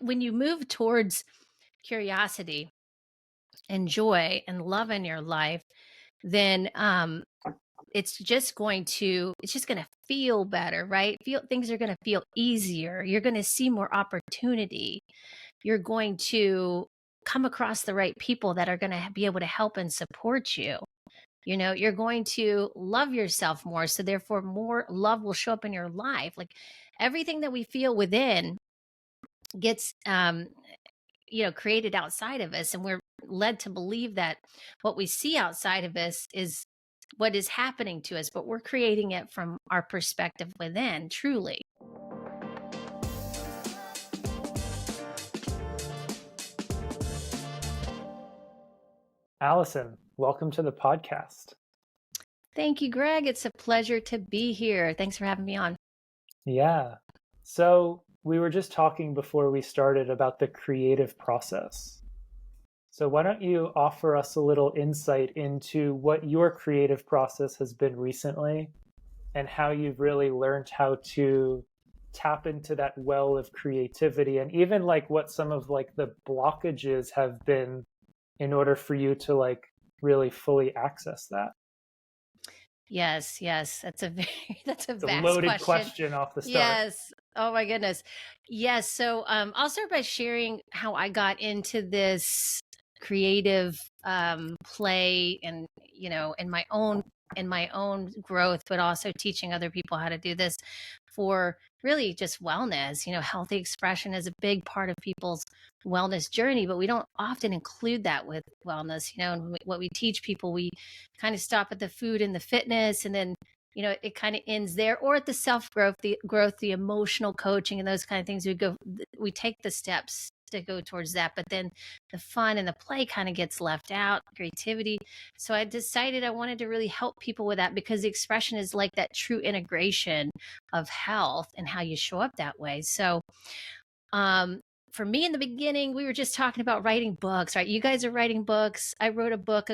when you move towards curiosity and joy and love in your life, then it's just going to feel better, right? Feel things are going to feel easier. You're going to see more opportunity. You're going to come across the right people that are going to be able to help and support you. You're going to love yourself more. So therefore more love will show up in your life. Like everything that we feel within gets created outside of us, and we're led to believe that what we see outside of us is what is happening to us, but we're creating it from our perspective within, truly. Allison, welcome to the podcast. Thank you, Greg. It's a pleasure to be here. Thanks for having me on. Yeah. So we were just talking before we started about the creative process. So why don't you offer us a little insight into what your creative process has been recently and how you've really learned how to tap into that well of creativity, and even like what some of like the blockages have been in order for you to like really fully access that. Yes, that's a that's a It's a vast loaded question. question off the start. Yes. Oh my goodness. Yes. So I'll start by sharing how I got into this creative play, and in my own growth, but also teaching other people how to do this for really just wellness. Healthy expression is a big part of people's wellness journey, but we don't often include that with wellness. And what we teach people, we kind of stop at the food and the fitness, and then it kind of ends there, or at the self-growth, the emotional coaching and those kind of things. We take the steps to go towards that, but then the fun and the play kind of gets left out, creativity. So I decided I wanted to really help people with that, because the expression is like that true integration of health and how you show up that way. So for me, in the beginning, we were just talking about writing books, right? You guys are writing books. I wrote a book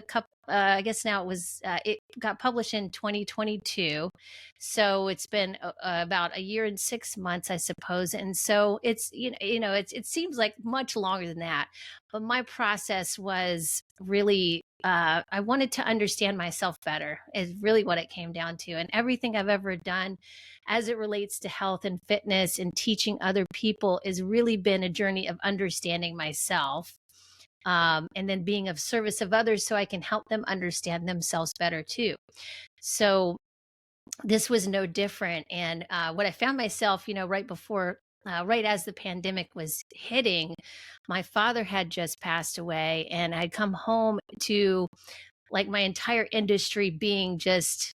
I guess now it got published in 2022. So it's been about a year and 6 months, I suppose. And so it seems like much longer than that. But my process was really, I wanted to understand myself better, is really what it came down to. And everything I've ever done as it relates to health and fitness and teaching other people has really been a journey of understanding myself, and then being of service of others so I can help them understand themselves better too. So this was no different. And what I found myself, right as the pandemic was hitting, my father had just passed away, and I'd come home to like my entire industry being just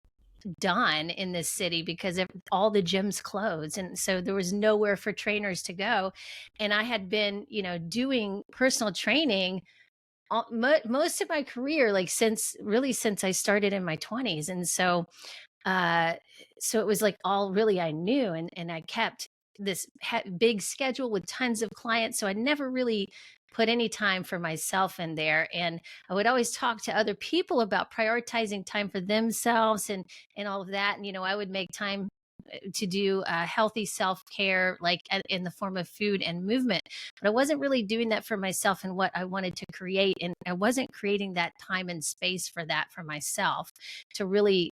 done in this city because all the gyms closed, and so there was nowhere for trainers to go. And I had been doing personal training most of my career, like since I started in my 20s. And uh so it was like all really I knew, and I kept this big schedule with tons of clients, so I never really put any time for myself in there. And I would always talk to other people about prioritizing time for themselves and all of that. And I would make time to do healthy self-care, like in the form of food and movement, but I wasn't really doing that for myself and what I wanted to create. And I wasn't creating that time and space for that for myself to really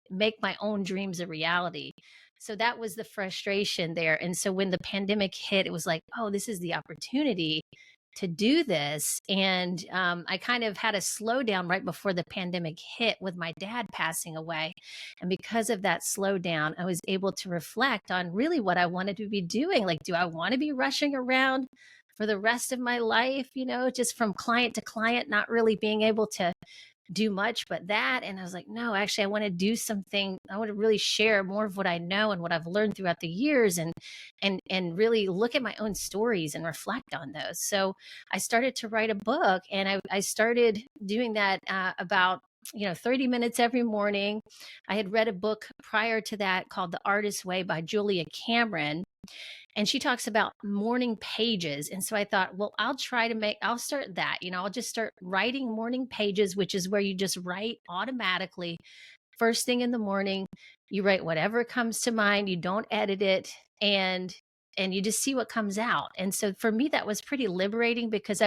make my own dreams a reality. So that was the frustration there. And so when the pandemic hit, it was like, oh, this is the opportunity to do this. And I kind of had a slowdown right before the pandemic hit with my dad passing away. And because of that slowdown, I was able to reflect on really what I wanted to be doing. Like, do I want to be rushing around for the rest of my life, just from client to client, not really being able to do much but that? And I was like, no, actually I want to do something. I want to really share more of what I know and what I've learned throughout the years, and really look at my own stories and reflect on those. So I started to write a book, and I started doing that about 30 minutes every morning. I had read a book prior to that called The Artist's Way by Julia Cameron, and she talks about morning pages. And so I thought, well, I'll start that. I'll just start writing morning pages, which is where you just write automatically first thing in the morning. You write whatever comes to mind, you don't edit it. And and you just see what comes out. And so for me, that was pretty liberating because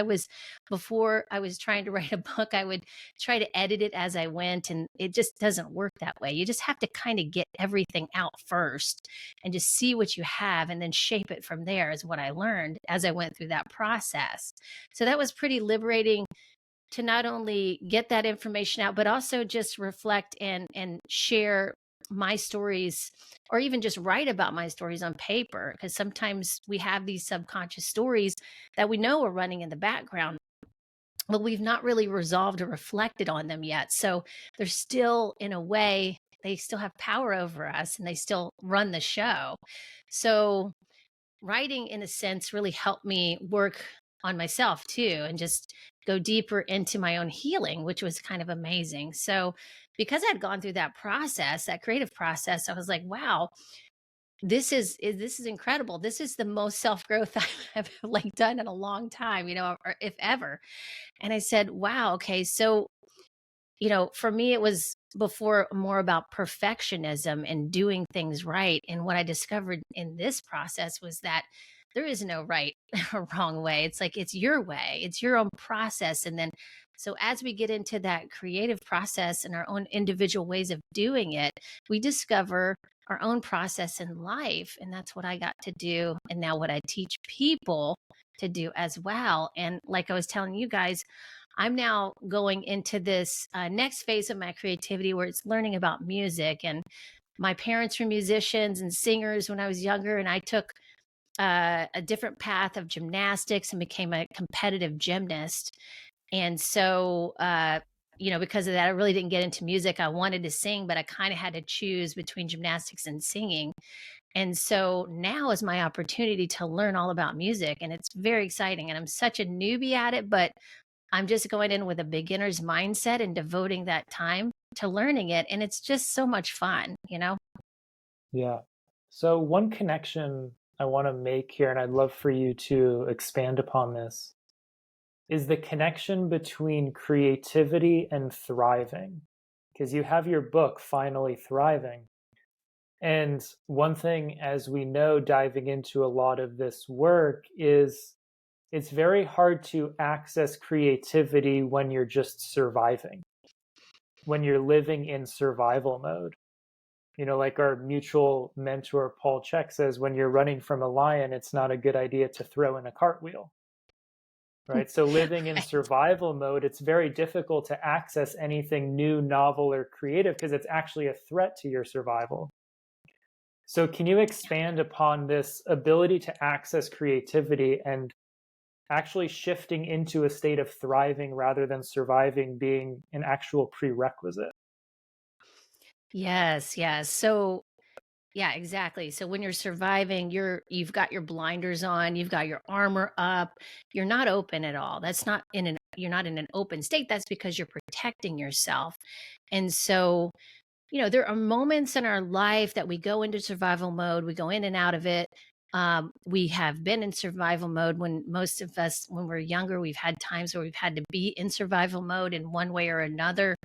before I was trying to write a book, I would try to edit it as I went, and it just doesn't work that way. You just have to kind of get everything out first and just see what you have and then shape it from there, is what I learned as I went through that process. So that was pretty liberating to not only get that information out, but also just reflect and share my stories, or even just write about my stories on paper. Because sometimes we have these subconscious stories that we know are running in the background, but we've not really resolved or reflected on them yet. So they're still, in a way, they still have power over us and they still run the show. So writing, in a sense, really helped me work on myself too, and just go deeper into my own healing, which was kind of amazing. So because I'd gone through that process, that creative process, I was like, wow, this is incredible. This is the most self-growth I've like done in a long time, or if ever. And I said, wow, okay, so for me, it was before more about perfectionism and doing things right. And what I discovered in this process was that there is no right or wrong way. It's like, it's your way, it's your own process. And then, so as we get into that creative process and our own individual ways of doing it, we discover our own process in life. And that's what I got to do. And now what I teach people to do as well. And like I was telling you guys, I'm now going into this next phase of my creativity where it's learning about music. And my parents were musicians and singers when I was younger, and I took a different path of gymnastics and became a competitive gymnast. And so, because of that, I really didn't get into music. I wanted to sing, but I kind of had to choose between gymnastics and singing. And so now is my opportunity to learn all about music, and it's very exciting. And I'm such a newbie at it, but I'm just going in with a beginner's mindset and devoting that time to learning it. And it's just so much fun. Yeah. So, one connection I want to make here, and I'd love for you to expand upon this, is the connection between creativity and thriving. Because you have your book, Finally Thriving. And one thing, as we know, diving into a lot of this work, is it's very hard to access creativity when you're just surviving, when you're living in survival mode. Like our mutual mentor, Paul Chek, says, when you're running from a lion, it's not a good idea to throw in a cartwheel. Right? So living in Right. survival mode, it's very difficult to access anything new, novel, or creative because it's actually a threat to your survival. So can you expand upon this ability to access creativity and actually shifting into a state of thriving rather than surviving being an actual prerequisite? Yes, yes. So yeah, exactly. So when you're surviving, you've got your blinders on, you've got your armor up, you're not open at all. That's not in an You're not in an open state. That's because you're protecting yourself. And so, there are moments in our life that we go into survival mode, we go in and out of it. We have been in survival mode when most of us, when we're younger, we've had times where we've had to be in survival mode in one way or another.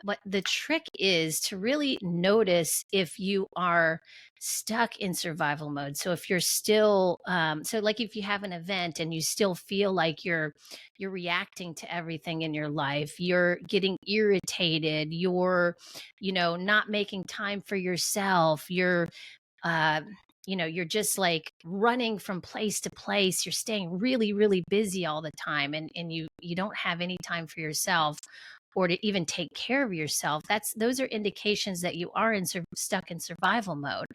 But the trick is to really notice if you are stuck in survival mode. So if you're still, so like if you have an event and you still feel like you're reacting to everything in your life, you're getting irritated, you're not making time for yourself, uh, you're just like running from place to place. You're staying really, really busy all the time, and you don't have any time for yourself or to even take care of yourself. Those are indications that you are stuck in survival mode.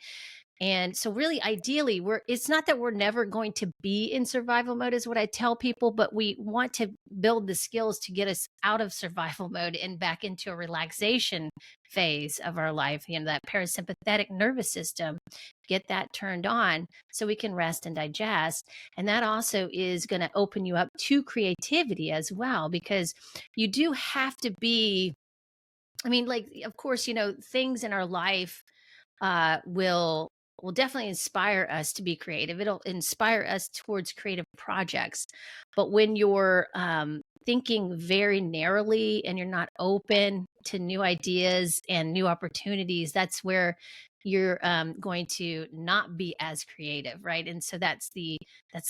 And so really ideally, it's not that we're never going to be in survival mode is what I tell people, but we want to build the skills to get us out of survival mode and back into a relaxation phase of our life, that parasympathetic nervous system, get that turned on so we can rest and digest. And that also is going to open you up to creativity as well, because you do have to be, like, of course, things in our life will definitely inspire us to be creative. It'll inspire us towards creative projects. But when you're thinking very narrowly and you're not open to new ideas and new opportunities, that's where you're going to not be as creative, right? And so that's the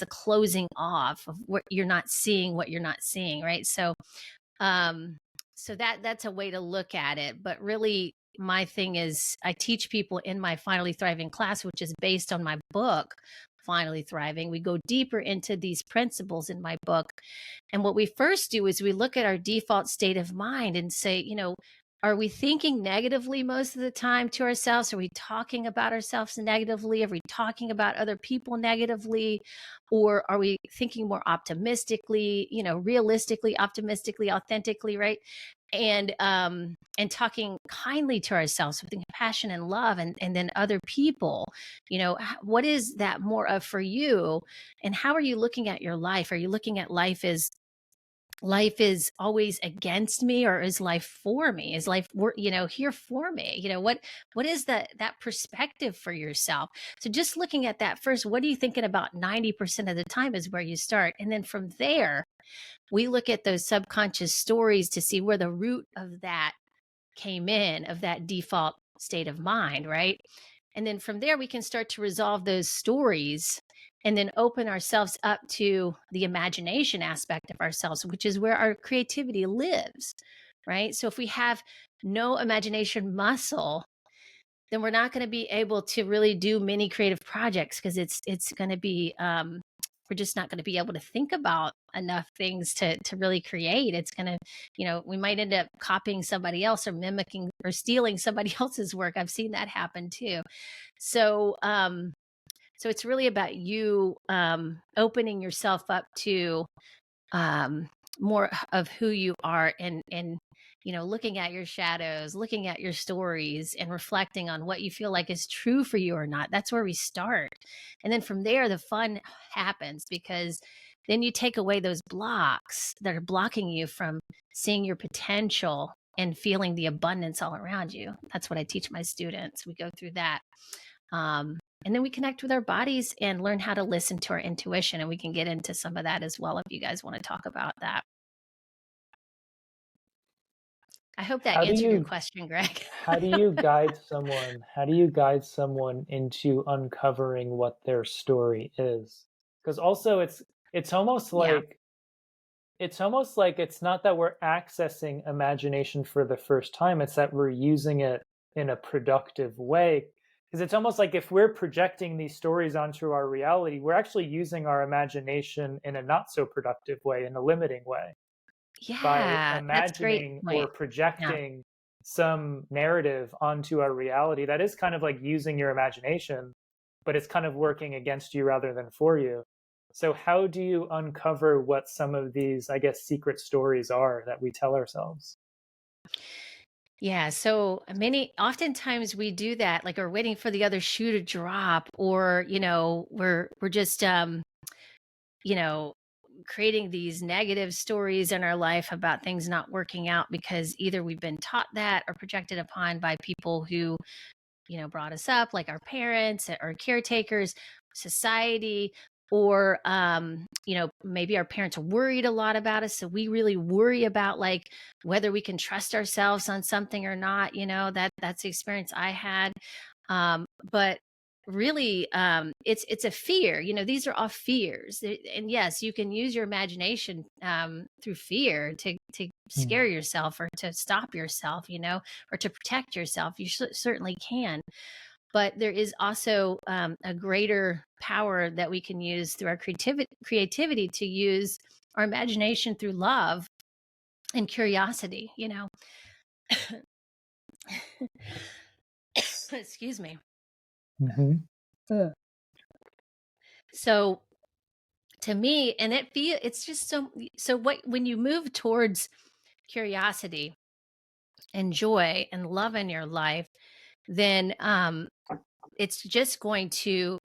closing off of what you're not seeing, right? Um, so that's a way to look at it. But really, my thing is, I teach people in my Finally Thriving class, which is based on my book, Finally Thriving. We go deeper into these principles in my book. And what we first do is we look at our default state of mind and say, are we thinking negatively most of the time to ourselves? Are we talking about ourselves negatively? Are we talking about other people negatively? Or are we thinking more optimistically, realistically, optimistically, authentically, right? And talking kindly to ourselves with compassion and love, and then other people, what is that more of for you? And how are you looking at your life? Are you looking at life is always against me, or is life for me? Is life here for me? What is that perspective for yourself? So just looking at that first, what are you thinking about 90% of the time is where you start. And then from there, we look at those subconscious stories to see where the root of that came in, of that default state of mind, right? And then from there, we can start to resolve those stories and then open ourselves up to the imagination aspect of ourselves, which is where our creativity lives, right? So if we have no imagination muscle, then we're not going to be able to really do many creative projects, because it's going to be we're just not going to be able to think about enough things to really create. It's going to, we might end up copying somebody else or mimicking or stealing somebody else's work. I've seen that happen too. So so it's really about you opening yourself up to more of who you are, and looking at your shadows, looking at your stories, and reflecting on what you feel like is true for you or not. That's where we start. And then from there, the fun happens, because then you take away those blocks that are blocking you from seeing your potential and feeling the abundance all around you. That's what I teach my students. We go through that. And then we connect with our bodies and learn how to listen to our intuition. And we can get into some of that as well if you guys want to talk about that. I hope that answered your question, Greg. How do you guide someone? How do you guide someone into uncovering what their story is? Because also it's almost like it's not that we're accessing imagination for the first time, it's that we're using it in a productive way. Because it's almost like if we're projecting these stories onto our reality, we're actually using our imagination in a not so productive way, in a limiting way. By imagining or projecting some narrative onto our reality, that is kind of like using your imagination, but it's kind of working against you rather than for you. So how do you uncover what some of these, I guess, secret stories are that we tell ourselves? Yeah, so oftentimes we do that, like we're waiting for the other shoe to drop, or we're just creating these negative stories in our life about things not working out, because either we've been taught that or projected upon by people who brought us up, like our parents or caretakers, society, or maybe our parents worried a lot about us, so we really worry about like whether we can trust ourselves on something or not. That's the experience I had. But really, it's a fear. These are all fears, and yes, you can use your imagination through fear to scare yourself, or to stop yourself, or to protect yourself. You certainly can. But there is also a greater power that we can use through our creativity to use our imagination through love and curiosity. Excuse me. Mm-hmm. So to me, and it's just so when you move towards curiosity and joy and love in your life, then it's just going to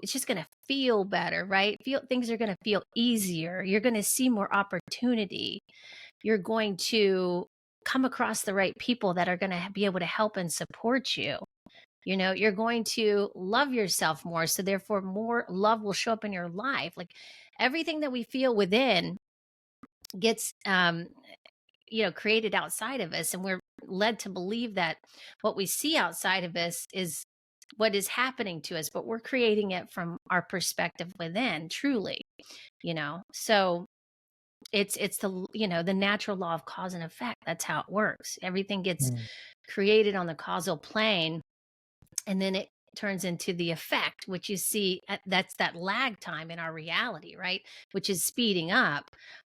feel better, right? Things are going to feel easier. You're going to see more opportunity. You're going to come across the right people that are going to be able to help and support you. You're going to love yourself more, so therefore more love will show up in your life. Like everything that we feel within gets created outside of us, and we're led to believe that what we see outside of us is what is happening to us, but we're creating it from our perspective within, truly. So it's the natural law of cause and effect. That's how it works. Everything gets Mm. created on the causal plane, and then it turns into the effect, which you see that's that lag time in our reality, right? Which is speeding up.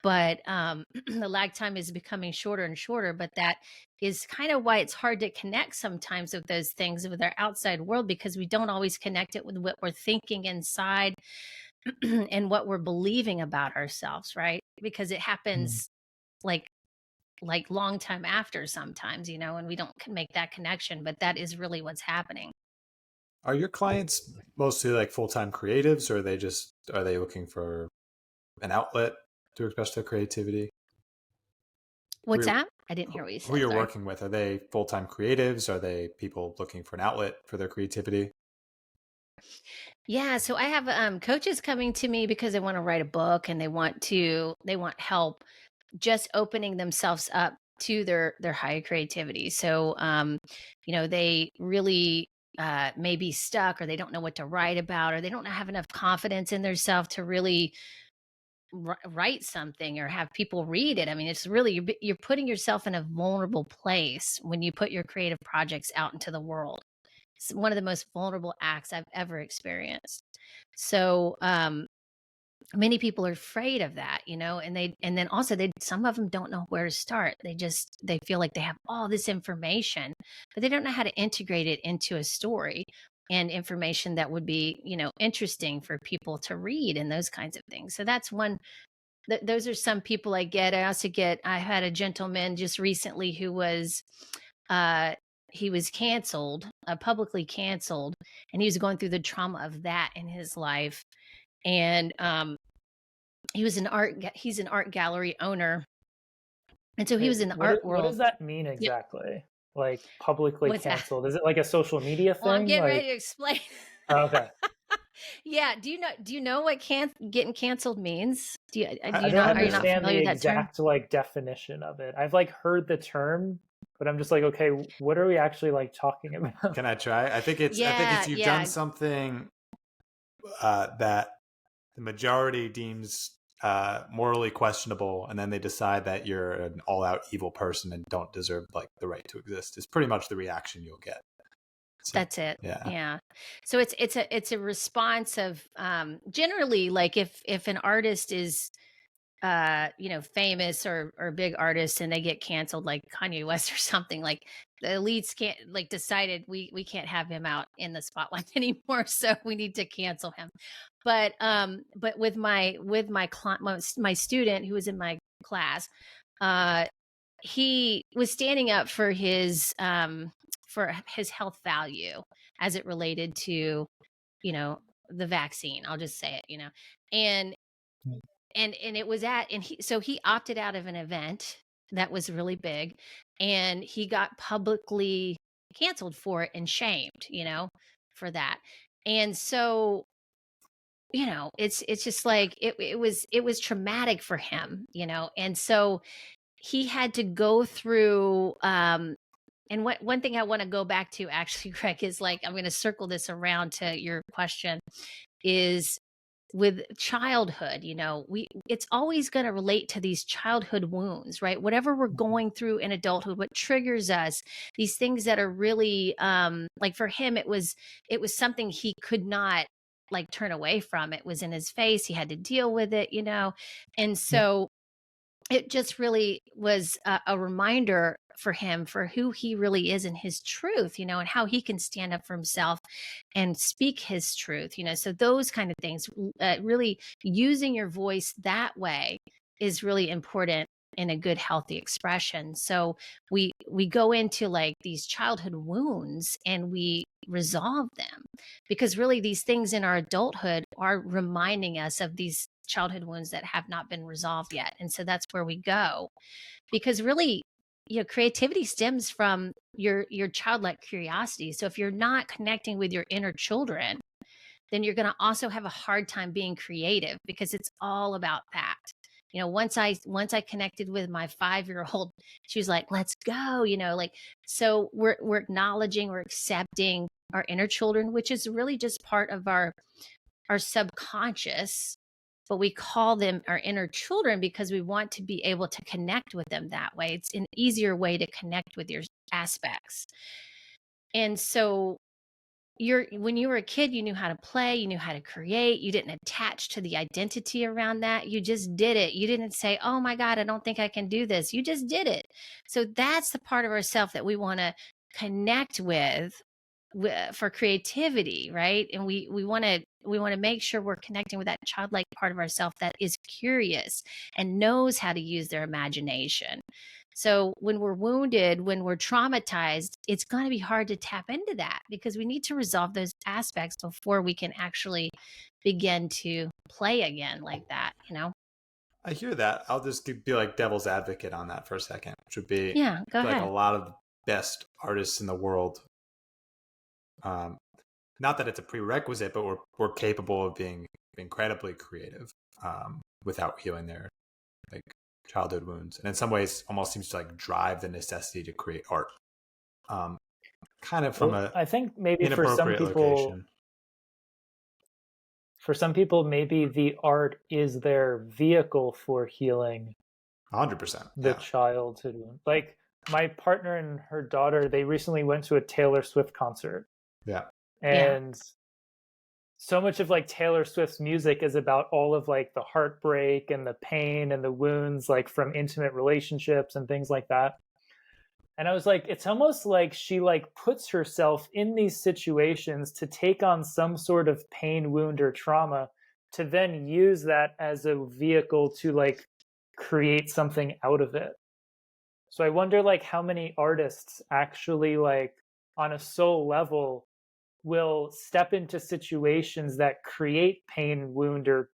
But the lag time is becoming shorter and shorter. But that is kind of why it's hard to connect sometimes with those things with our outside world, because we don't always connect it with what we're thinking inside and what we're believing about ourselves, right? Because it Mm. happens like long time after sometimes, and we don't make that connection, but that is really what's happening. Are your clients mostly like full-time creatives, or are they looking for an outlet to express their creativity? What's that? I didn't hear what you Who said. you're Sorry. working with, are they full-time creatives? Are they people looking for an outlet for their creativity? Yeah, so I have coaches coming to me because they want to write a book, and they want help just opening themselves up to their higher creativity. So they really may be stuck, or they don't know what to write about, or they don't have enough confidence in themselves to really write something or have people read it. I mean, it's really you're putting yourself in a vulnerable place when you put your creative projects out into the world. It's one of the most vulnerable acts I've ever experienced. So many people are afraid of that, and then also some of them don't know where to start. They feel like they have all this information, but they don't know how to integrate it into a story and information that would be, interesting for people to read and those kinds of things. So that's one. Those are some people I get. I had a gentleman just recently who was uh he was canceled, publicly canceled, and he was going through the trauma of that in his life. And he's an art gallery owner, and so he Wait, was in the art what world. does that mean Yeah. exactly? Like publicly What's that? canceled? Is it like a social media Well, I'm thing? getting ready Like, to explain. oh, okay. Yeah, do you know what getting canceled means? Do I you don't not, are you not understand the familiar with that term? exact like definition of it. I've like heard the term, but I'm just like, okay, what are we actually like talking about? Can I try? I think it's Yeah, you've done yeah. something that the majority deems morally questionable, and then they decide that you're an all-out evil person and don't deserve like the right to exist. Is pretty much the reaction you'll get. So That's it. yeah. Yeah. So it's a response of generally, like if an artist is famous or a big artist, and they get canceled, like Kanye West or something, like the elites can't, like, decided we can't have him out in the spotlight anymore, so we need to cancel him. But with my client, my student who was in my class, uh he was standing up for his health value as it related to, you know, the vaccine. I'll just say it, and and it was and he opted out of an event that was really big, and he got publicly canceled for it and shamed, for that. And so, it's just like it was traumatic for him, and so he had to go through and one thing I want to go back to, actually, Greg, is, like, I'm going to circle this around to your question, is with childhood. It's always going to relate to these childhood wounds, right? Whatever we're going through in adulthood, what triggers us, these things that are really like for him, it was something he could not, like, turn away from. It was in his face. He had to deal with it, and Yeah. so it just really was a reminder for him for who he really is and his truth, and how he can stand up for himself and speak his truth, so those kind of things, really using your voice that way is really important in a good, healthy expression. So we go into, like, these childhood wounds, and we resolve them, because really these things in our adulthood are reminding us of these childhood wounds that have not been resolved yet. And so that's where we go, because really, creativity stems from your childlike curiosity. So if you're not connecting with your inner children, then you're going to also have a hard time being creative, because it's all about that. You know, once I connected with my 5-year-old, she was like, let's go, you know, like, so we're acknowledging, we're accepting our inner children, which is really just part of our subconscious, but we call them our inner children because we want to be able to connect with them that way. It's an easier way to connect with your aspects. And so when you were a kid, you knew how to play, you knew how to create, you didn't attach to the identity around that. You just did it. You didn't say, oh my God, I don't think I can do this. You just did it. So that's the part of ourself that we want to connect with for creativity, right? And we want to make sure we're connecting with that childlike part of ourselves that is curious and knows how to use their imagination. So when we're wounded, when we're traumatized, it's going to be hard to tap into that because we need to resolve those aspects before we can actually begin to play again like that, you know? I hear that. I'll just be like devil's advocate on that for a second, which would be, Yeah, go I feel like ahead. a lot of the best artists in the world, not that it's a prerequisite, but we're capable of being incredibly creative without healing their like childhood wounds, and in some ways almost seems to like drive the necessity to create art, kind of from a I think maybe inappropriate location. for some people, maybe the art is their vehicle for healing 100%. the Yeah. childhood wound. Like my partner and her daughter, they recently went to a Taylor Swift concert. Yeah. And so much of like Taylor Swift's music is about all of like the heartbreak and the pain and the wounds, like from intimate relationships and things like that. And I was like, it's almost like she like puts herself in these situations to take on some sort of pain, wound, or trauma to then use that as a vehicle to like create something out of it. So I wonder like how many artists actually like on a soul level will step into situations that create pain, wound, or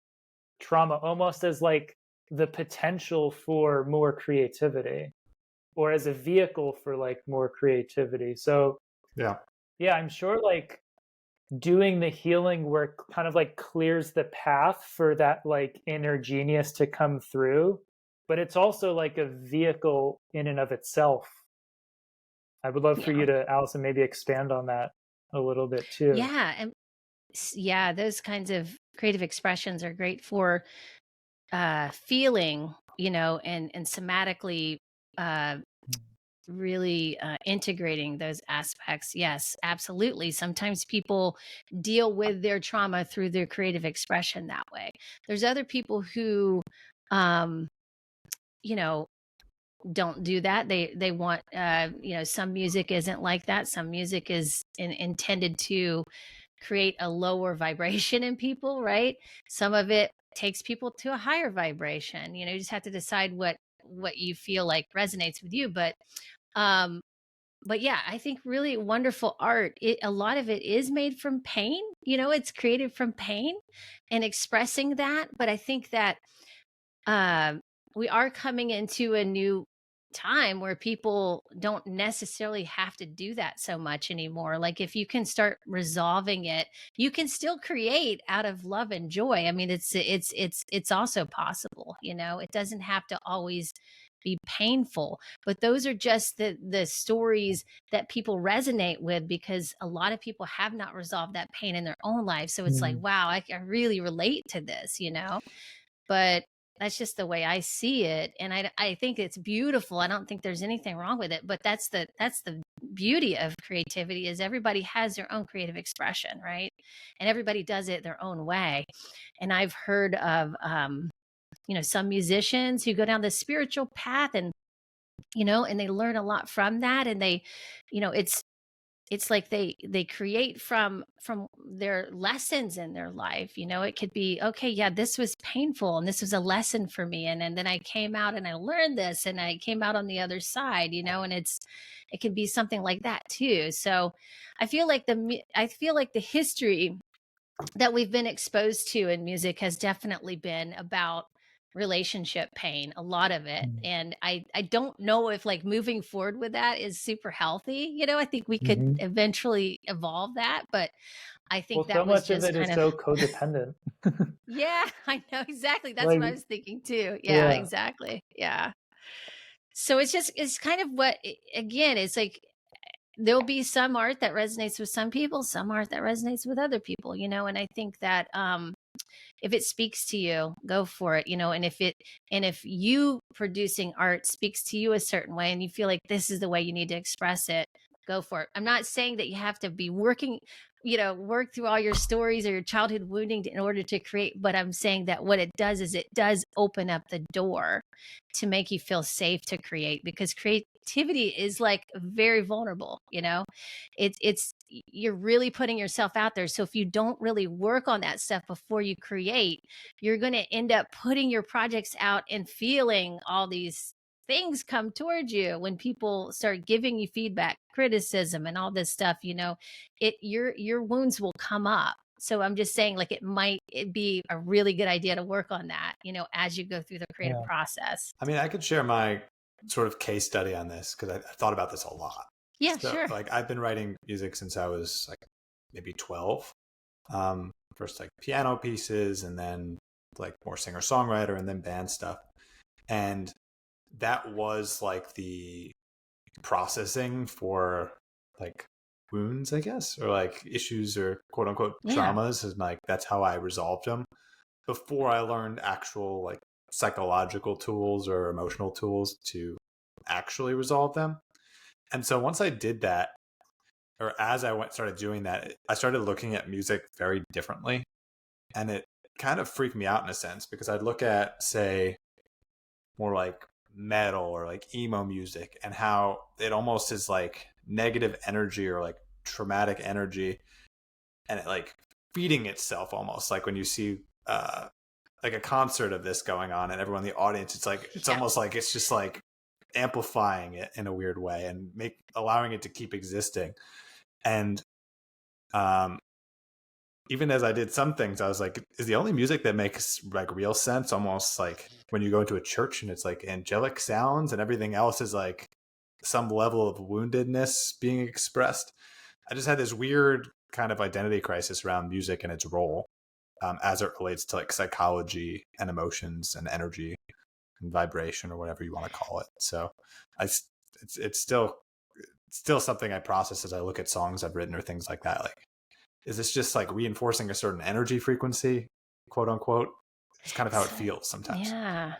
trauma almost as like the potential for more creativity or as a vehicle for like more creativity. So Yeah. I'm sure like doing the healing work kind of like clears the path for that like inner genius to come through, but it's also like a vehicle in and of itself. I would love for you to, Allison, maybe expand on that a little bit too. Yeah. And yeah, those kinds of creative expressions are great for feeling, you know, and somatically really integrating those aspects. Yes, absolutely. Sometimes people deal with their trauma through their creative expression that way. There's other people who, you know, don't do that. They want, you know, some music isn't like that. Some music is intended to create a lower vibration in people, right? Some of it takes people to a higher vibration. You know, you just have to decide what you feel like resonates with you. Um, but yeah, I think really wonderful art. A lot of it is made from pain. You know, it's created from pain and expressing that. But I think that um, we are coming into a new time where people don't necessarily have to do that so much anymore. Like if you can start resolving it, you can still create out of love and joy. I mean, it's also possible, you know. It doesn't have to always be painful, but those are just the stories that people resonate with because a lot of people have not resolved that pain in their own life. So it's like, wow, I really relate to this, you know. But that's just the way I see it, and I think it's beautiful. I don't think there's anything wrong with it, but that's the beauty of creativity is everybody has their own creative expression, right? And everybody does it their own way. And I've heard of you know, some musicians who go down the spiritual path and you know, and they learn a lot from that, and they, you know, it's like they create from their lessons in their life. You know, it could be, okay, yeah, this was painful and this was a lesson for me, and then I came out and I learned this and I came out on the other side, you know. And it can be something like that too. So I feel like the history that we've been exposed to in music has definitely been about relationship pain, a lot of it. And I don't know if like moving forward with that is super healthy. You know, I think we could eventually evolve that, but I Well, think so that was much of just it is kind of, so codependent. yeah, I know exactly. That's Like, what I was thinking too. Yeah, yeah, exactly. Yeah. So it's kind of what, again, it's like there'll be some art that resonates with some people, some art that resonates with other people, and I think that if it speaks to you, go for it, and if you producing art speaks to you a certain way and you feel like this is the way you need to express it, go for it. I'm not saying that you have to be working, work through all your stories or your childhood wounding in order to create, but I'm saying that what it does is it does open up the door to make you feel safe to create, because creativity is like very vulnerable, it's you're really putting yourself out there. So if you don't really work on that stuff before you create, you're going to end up putting your projects out and feeling all these things come towards you when people start giving you feedback, criticism, and all this stuff, your wounds will come up. So I'm just saying, like, it be a really good idea to work on that, as you go through the creative yeah. process. I mean, I could share my sort of case study on this because I've thought about this a lot. Yeah, So, sure. like, I've been writing music since I was like maybe 12. First, like piano pieces, and then like more singer-songwriter, and then band stuff. And that was like the processing for like wounds, I guess, or like issues or quote unquote Yeah. traumas. And like that's how I resolved them before I learned actual like psychological tools or emotional tools to actually resolve them. And so once I did that, or as I started doing that, I started looking at music very differently. And it kind of freaked me out in a sense because I'd look at, say, more like metal or like emo music and how it almost is like negative energy or like traumatic energy, and it like feeding itself almost, like when you see like a concert of this going on and everyone in the audience, it's Yeah. almost like it's just like amplifying it in a weird way and allowing it to keep existing. And even as I did some things, I was like, is the only music that makes like real sense almost like when you go into a church and it's like angelic sounds and everything else is like some level of woundedness being expressed. I just had this weird kind of identity crisis around music and its role as it relates to like psychology and emotions and energy and vibration or whatever you want to call it. So it's still something I process as I look at songs I've written or things like that. Like, is this just like reinforcing a certain energy frequency, quote unquote? It's kind of how it feels sometimes. Yeah.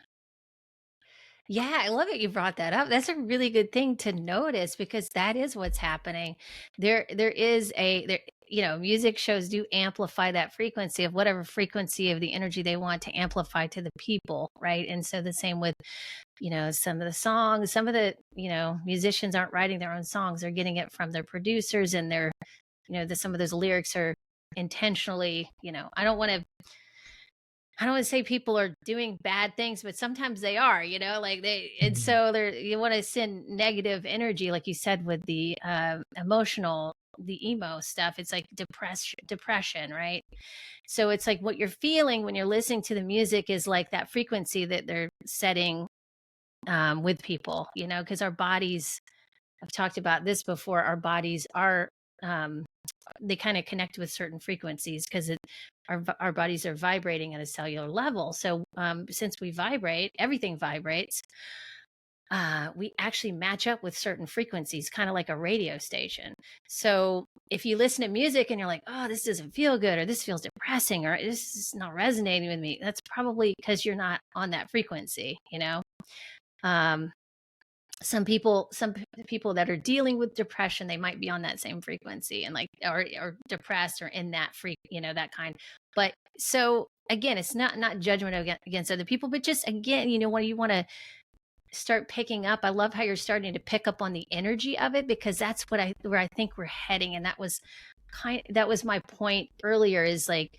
Yeah, I love that you brought that up. That's a really good thing to notice, because that is what's happening. There is music shows do amplify that frequency of whatever frequency of the energy they want to amplify to the people, right? And so the same with, some of the songs, some of the, musicians aren't writing their own songs. They're getting it from their producers, and they're, some of those lyrics are intentionally, I don't want to say people are doing bad things, but sometimes they are, like and so you want to send negative energy, like you said, with the emotional, the emo stuff. It's like depression, right? So it's like what you're feeling when you're listening to the music is like that frequency that they're setting with people, because our bodies, I've talked about this before, our bodies are, they kind of connect with certain frequencies because our bodies are vibrating at a cellular level. So since we vibrate, everything vibrates. We actually match up with certain frequencies, kind of like a radio station. So if you listen to music and you're like, oh, this doesn't feel good, or this feels depressing, or this is not resonating with me, that's probably because you're not on that frequency, some people that are dealing with depression, they might be on that same frequency and like or depressed or in that that kind. But so again, it's not judgment against other people, but just again, when you want to start picking up, I love how you're starting to pick up on the energy of it, because that's where I think we're heading. And that was my point earlier, is like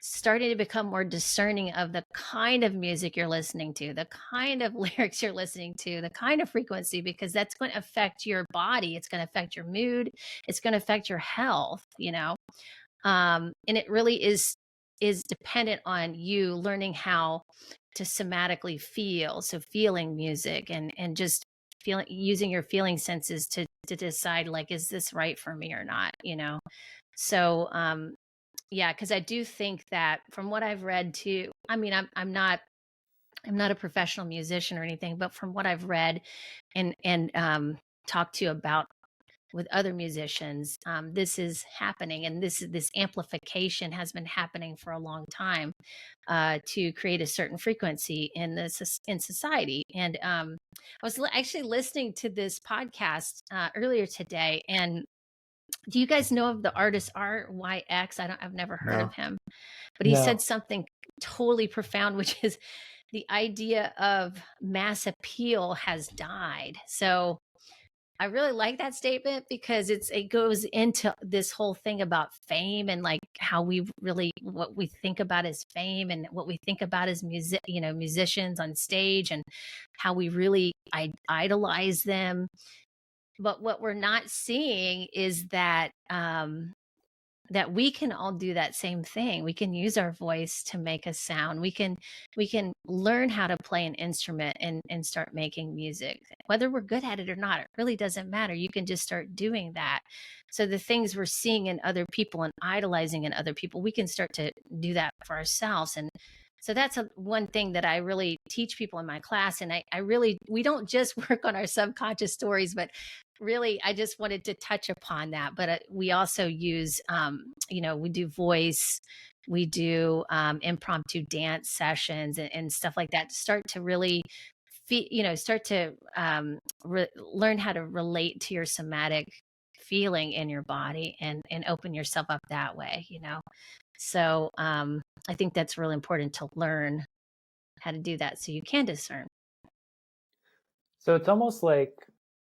starting to become more discerning of the kind of music you're listening to, the kind of lyrics you're listening to, the kind of frequency, because that's going to affect your body. It's going to affect your mood. It's going to affect your health, and it really is dependent on you learning how to somatically feel. So feeling music and just using your feeling senses to decide, like, is this right for me or not, So Yeah, because I do think that from what I've read too, I mean, I'm not a professional musician or anything, but from what I've read and talked to about with other musicians, this is happening, and this amplification has been happening for a long time to create a certain frequency in in society. And I was actually listening to this podcast earlier today, and do you guys know of the artist RYX? I've never heard No. of him, but he said No. something totally profound, which is the idea of mass appeal has died. So I really like that statement because it goes into this whole thing about fame and like how we really what we think about as fame and what we think about as musicians on stage and how we really idolize them. But what we're not seeing is that we can all do that same thing. We can use our voice to make a sound. We can learn how to play an instrument and start making music. Whether we're good at it or not, it really doesn't matter. You can just start doing that. So the things we're seeing in other people and idolizing in other people, we can start to do that for ourselves. And so that's one thing that I really teach people in my class. And I really, we don't just work on our subconscious stories, but really I just wanted to touch upon that. But we also use we do voice, we do impromptu dance sessions and stuff like that to start to really start to learn how to relate to your somatic feeling in your body and open yourself up that way. So I think that's really important to learn how to do that so you can discern. So it's almost like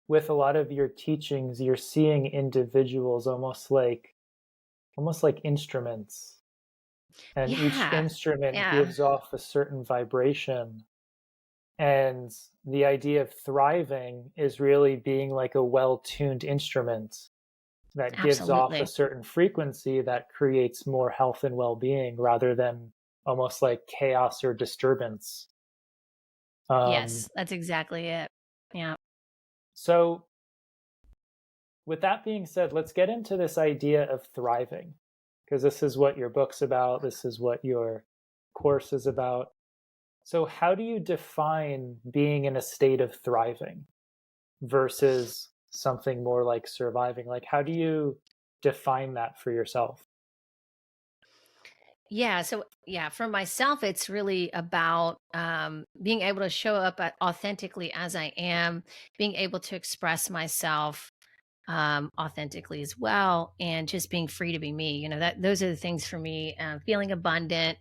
with a lot of your teachings, you're seeing individuals almost like instruments, and each Yeah. instrument Yeah. gives off a certain vibration. And the idea of thriving is really being like a well-tuned instrument that gives off a Absolutely. certain frequency that creates more health and well-being rather than almost like chaos or disturbance. Um, Yes, that's exactly it. Yeah. so with that being said, let's get into this idea of thriving, because this is what your book's about. This is what your course is about. So, how do you define being in a state of thriving versus something more like surviving? Like, how do you define that for yourself? Yeah. So, yeah, for myself, it's really about being able to show up authentically as I am, being able to express myself authentically as well, and just being free to be me. That those are the things for me. Feeling abundant,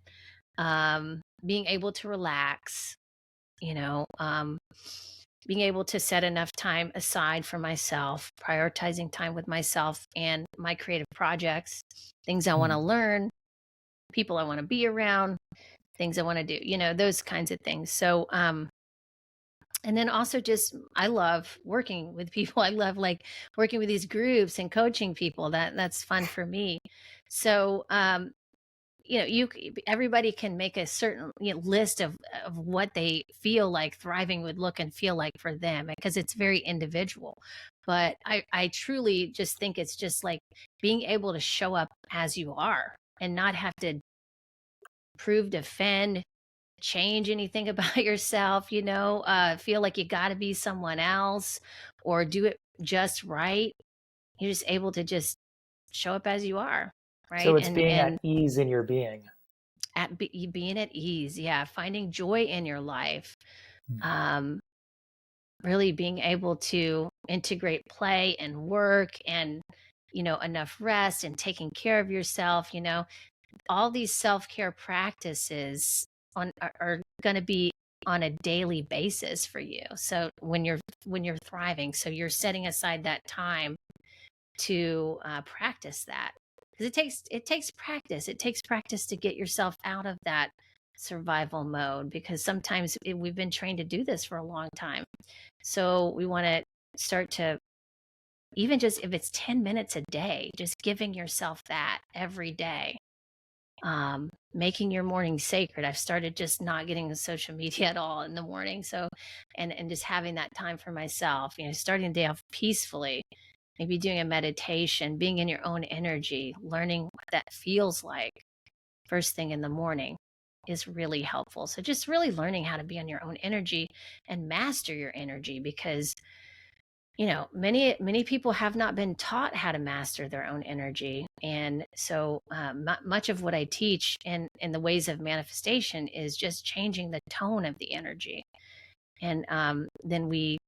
being able to relax, you know, um, being able to set enough time aside for myself, prioritizing time with myself and my creative projects, things I want to Mm. learn, people I want to be around, things I want to do, those kinds of things. So, and then also just, I love working with people. I love like working with these groups and coaching people. That's fun for me. So, everybody can make a certain list of what they feel like thriving would look and feel like for them because it's very individual. But I truly just think it's just like being able to show up as you are and not have to prove, defend, change anything about yourself, feel like you got to be someone else or do it just right. You're just able to just show up as you are, So, right? it's and being at and ease in your being. being at ease, yeah, finding joy in your life, Mm. um really being able to integrate play and work and enough rest and taking care of yourself. All these self-care practices are going to be on a daily basis for you. So when you're thriving, so you're setting aside that time to practice that, because it takes practice. It takes practice to get yourself out of that survival mode, because sometimes we've been trained to do this for a long time. So we want to start to, even just if it's 10 minutes a day, just giving yourself that every day, making your morning sacred. I've started just not getting the social media at all in the morning. So, and just having that time for myself, starting the day off peacefully maybe doing a meditation, being in your own energy, learning what that feels like first thing in the morning is really helpful. So just really learning how to be on your own energy and master your energy, because many people have not been taught how to master their own energy. And so much of what I teach in the ways of manifestation is just changing the tone of the energy. And then we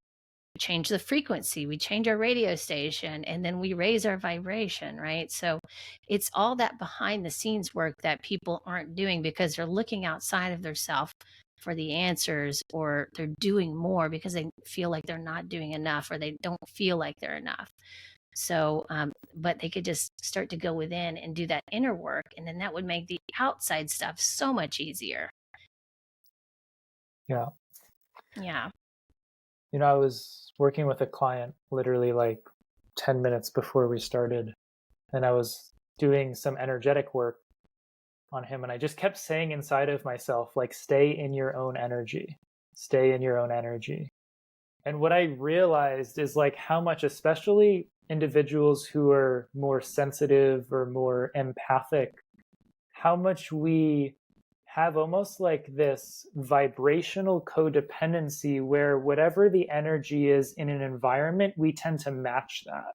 change the frequency, we change our radio station, and then we raise our vibration, right? So it's all that behind the scenes work that people aren't doing because they're looking outside of themselves for the answers, or they're doing more because they feel like they're not doing enough, or they don't feel like they're enough. So but they could just start to go within and do that inner work, and then that would make the outside stuff so much easier. Yeah. Yeah. I was working with a client literally like 10 minutes before we started, and I was doing some energetic work on him, and I just kept saying inside of myself, like, stay in your own energy, stay in your own energy. And what I realized is like how much, especially individuals who are more sensitive or more empathic, how much we have almost like this vibrational codependency where whatever the energy is in an environment, we tend to match that.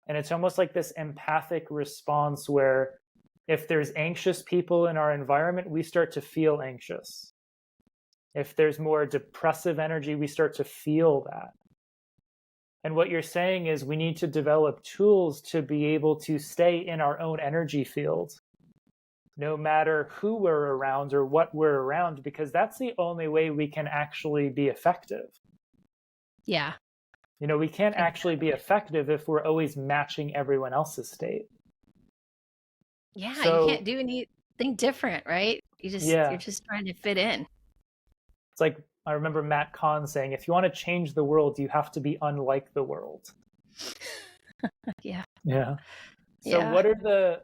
And it's almost like this empathic response where if there's anxious people in our environment, we start to feel anxious. If there's more depressive energy, we start to feel that. And what you're saying is we need to develop tools to be able to stay in our own energy field, no matter who we're around or what we're around, because that's the only way we can actually be effective. Yeah. We can't actually be effective if we're always matching everyone else's state. Yeah, So, you can't do anything different, right? You're just trying to fit in. It's like, I remember Matt Kahn saying, if you want to change the world, you have to be unlike the world. Yeah. Yeah. So what are the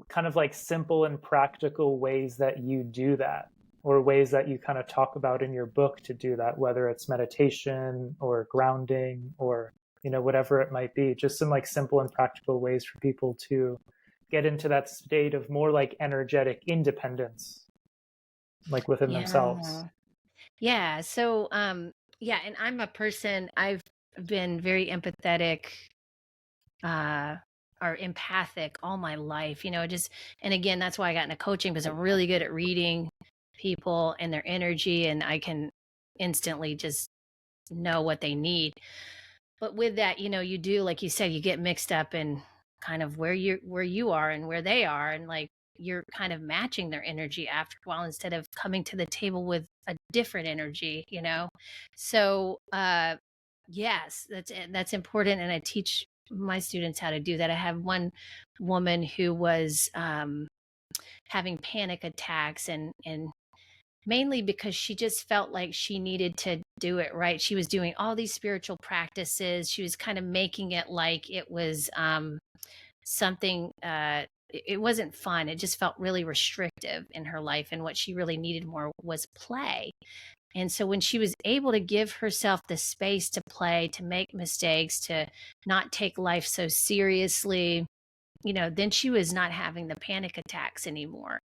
kind of like simple and practical ways that you do that, or ways that you kind of talk about in your book to do that, whether it's meditation or grounding or, whatever it might be, just some like simple and practical ways for people to get into that state of more like energetic independence, like within themselves. Yeah. So, and I'm a person, I've been very empathetic, or empathic all my life, and again, that's why I got into coaching, because I'm really good at reading people and their energy, and I can instantly just know what they need. But with that, you do, like you said, you get mixed up in kind of where you are and where they are, and like you're kind of matching their energy after a while instead of coming to the table with a different energy. So yes, that's important, and I teach my students how to do that. I have one woman who was having panic attacks, and mainly because she just felt like she needed to do it right. She was doing all these spiritual practices. She was kind of making it like it was something, it wasn't fun. It just felt really restrictive in her life. And what she really needed more was play. And so when she was able to give herself the space to play, to make mistakes, to not take life so seriously, then she was not having the panic attacks anymore.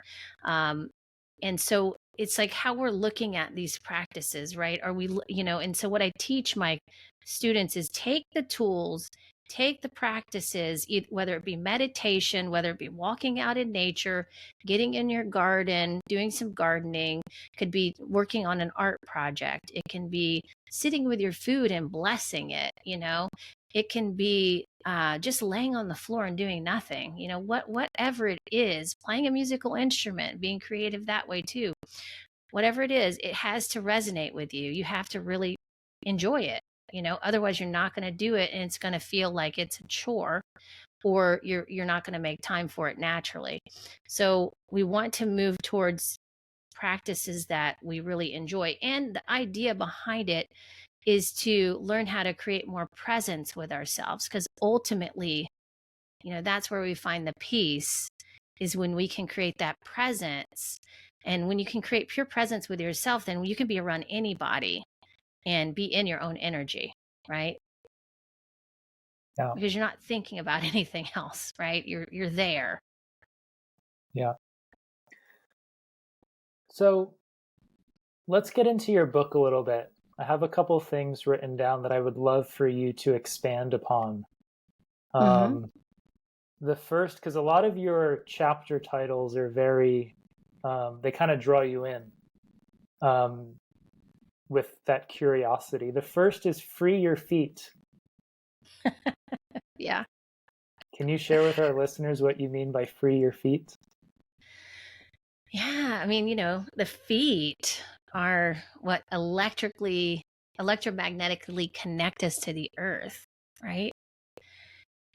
And so it's like how we're looking at these practices, right? Are we, and so what I teach my students is take the tools, take the practices, whether it be meditation, whether it be walking out in nature, getting in your garden, doing some gardening, could be working on an art project. It can be sitting with your food and blessing it, it can be just laying on the floor and doing nothing, whatever it is, playing a musical instrument, being creative that way too. Whatever it is, it has to resonate with you. You have to really enjoy it, otherwise you're not going to do it, and it's going to feel like it's a chore, or you're not going to make time for it naturally. So we want to move towards practices that we really enjoy. And the idea behind it is to learn how to create more presence with ourselves, because ultimately, that's where we find the peace, is when we can create that presence. And when you can create pure presence with yourself, then you can be around anybody and be in your own energy, right? Yeah. because you're not thinking about anything else, right? You're there. Yeah. So let's get into your book a little bit. I have a couple things written down that I would love for you to expand upon. Mm-hmm. The first, because a lot of your chapter titles are very, they kind of draw you in with that curiosity. The first is Free Your Feet. Yeah. Can you share with our listeners what you mean by free your feet? Yeah, I mean, the feet are what electromagnetically connect us to the earth, right?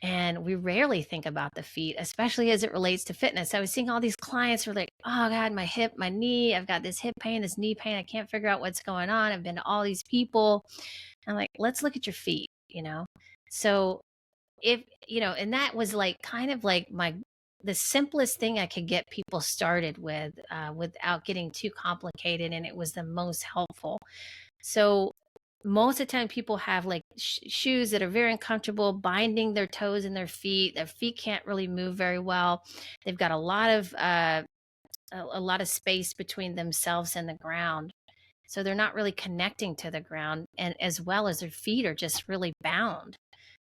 And we rarely think about the feet, especially as it relates to fitness. I was seeing all these clients who are like, oh God, my hip, my knee, I've got this hip pain, this knee pain. I can't figure out what's going on. I've been to all these people. I'm like, let's look at your feet. So if, and that was like kind of like the simplest thing I could get people started with without getting too complicated. And it was the most helpful. So most of the time people have like shoes that are very uncomfortable, binding their toes and their feet. Their feet can't really move very well. They've got a lot of space between themselves and the ground. So they're not really connecting to the ground, and as well as their feet are just really bound.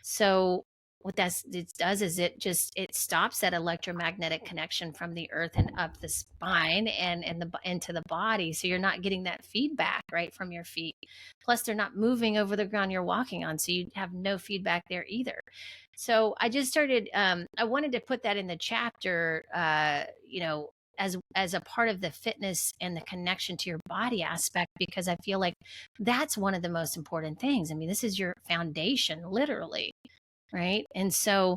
So what it does is it stops that electromagnetic connection from the earth and up the spine and into the body. So you're not getting that feedback right from your feet. Plus they're not moving over the ground you're walking on. So you have no feedback there either. So I just started, I wanted to put that in the chapter, as a part of the fitness and the connection to your body aspect, because I feel like that's one of the most important things. I mean, this is your foundation, literally. Right. And so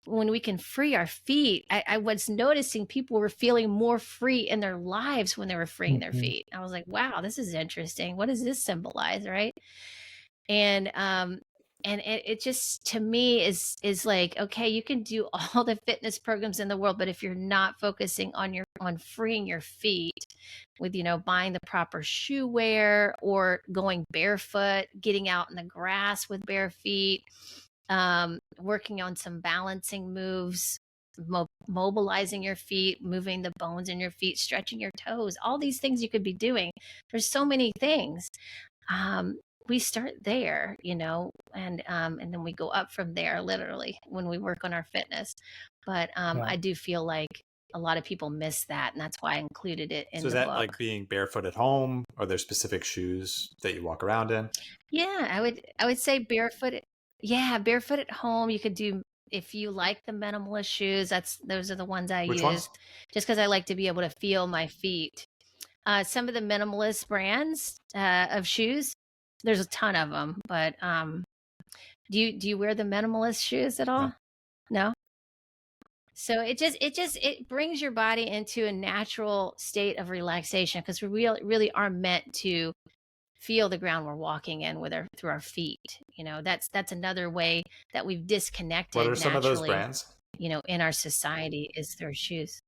when we can free our feet, I was noticing people were feeling more free in their lives when they were freeing their feet. I was like, wow, this is interesting. What does this symbolize? Right. And it just, to me, is like, okay, you can do all the fitness programs in the world, but if you're not focusing on freeing your feet with, buying the proper shoe wear or going barefoot, getting out in the grass with bare feet, working on some balancing moves, mobilizing your feet, moving the bones in your feet, stretching your toes, all these things you could be doing. There's so many things. We start there, and then we go up from there, literally, when we work on our fitness. But Yeah. I do feel like a lot of people miss that, and that's why I included it in So is the that book. like being barefoot at home? Are there specific shoes that you walk around in? Yeah, I would say barefoot. Yeah, barefoot at home. You could do, if you like the minimalist shoes. Those are the ones I Which use, ones? just because I like to be able to feel my feet. Some of the minimalist brands of shoes. There's a ton of them, but do you wear the minimalist shoes at all? No. So it brings your body into a natural state of relaxation, because we really are meant to feel the ground we're walking in through our feet. That's another way that we've What disconnected are some of those naturally, brands? in our society, is through shoes.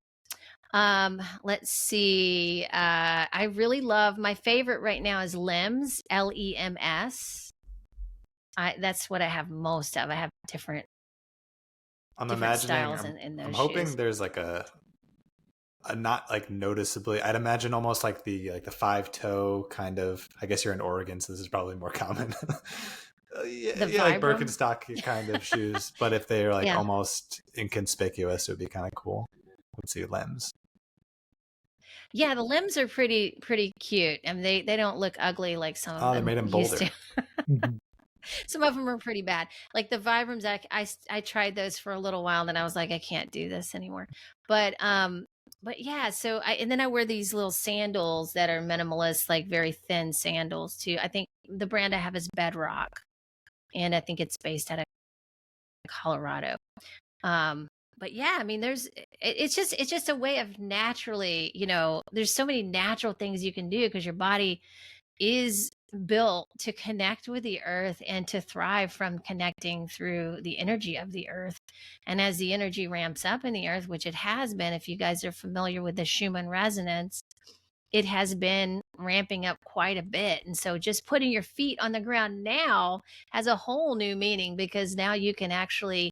Let's see. I really love, my favorite right now is Lems, Lems. That's what I have most of. I have different I'm styles imagining. in I'm those hoping shoes. there's like a not like noticeably. I'd imagine almost like the five toe kind of. I guess you're in Oregon, so this is probably more common. The Yeah, like Vibram. Birkenstock kind of shoes, but if they're like Yeah. almost inconspicuous, it would be kind of cool. Let's see, Lems. Yeah, the limbs are pretty cute, and they don't look ugly like some of Oh, they them made them used bolder. to. Mhm. Some of them are pretty bad. Like the Vibrams, I tried those for a little while, then I was like, I can't do this anymore. But yeah, so and then I wear these little sandals that are minimalist, like very thin sandals too. I think the brand I have is Bedrock, and I think it's based out of Colorado. But yeah, I mean, it's just a way of naturally, there's so many natural things you can do, because your body is built to connect with the earth and to thrive from connecting through the energy of the earth. And as the energy ramps up in the earth, which it has been, if you guys are familiar with the Schumann resonance, it has been ramping up quite a bit. And so just putting your feet on the ground now has a whole new meaning, because now you can actually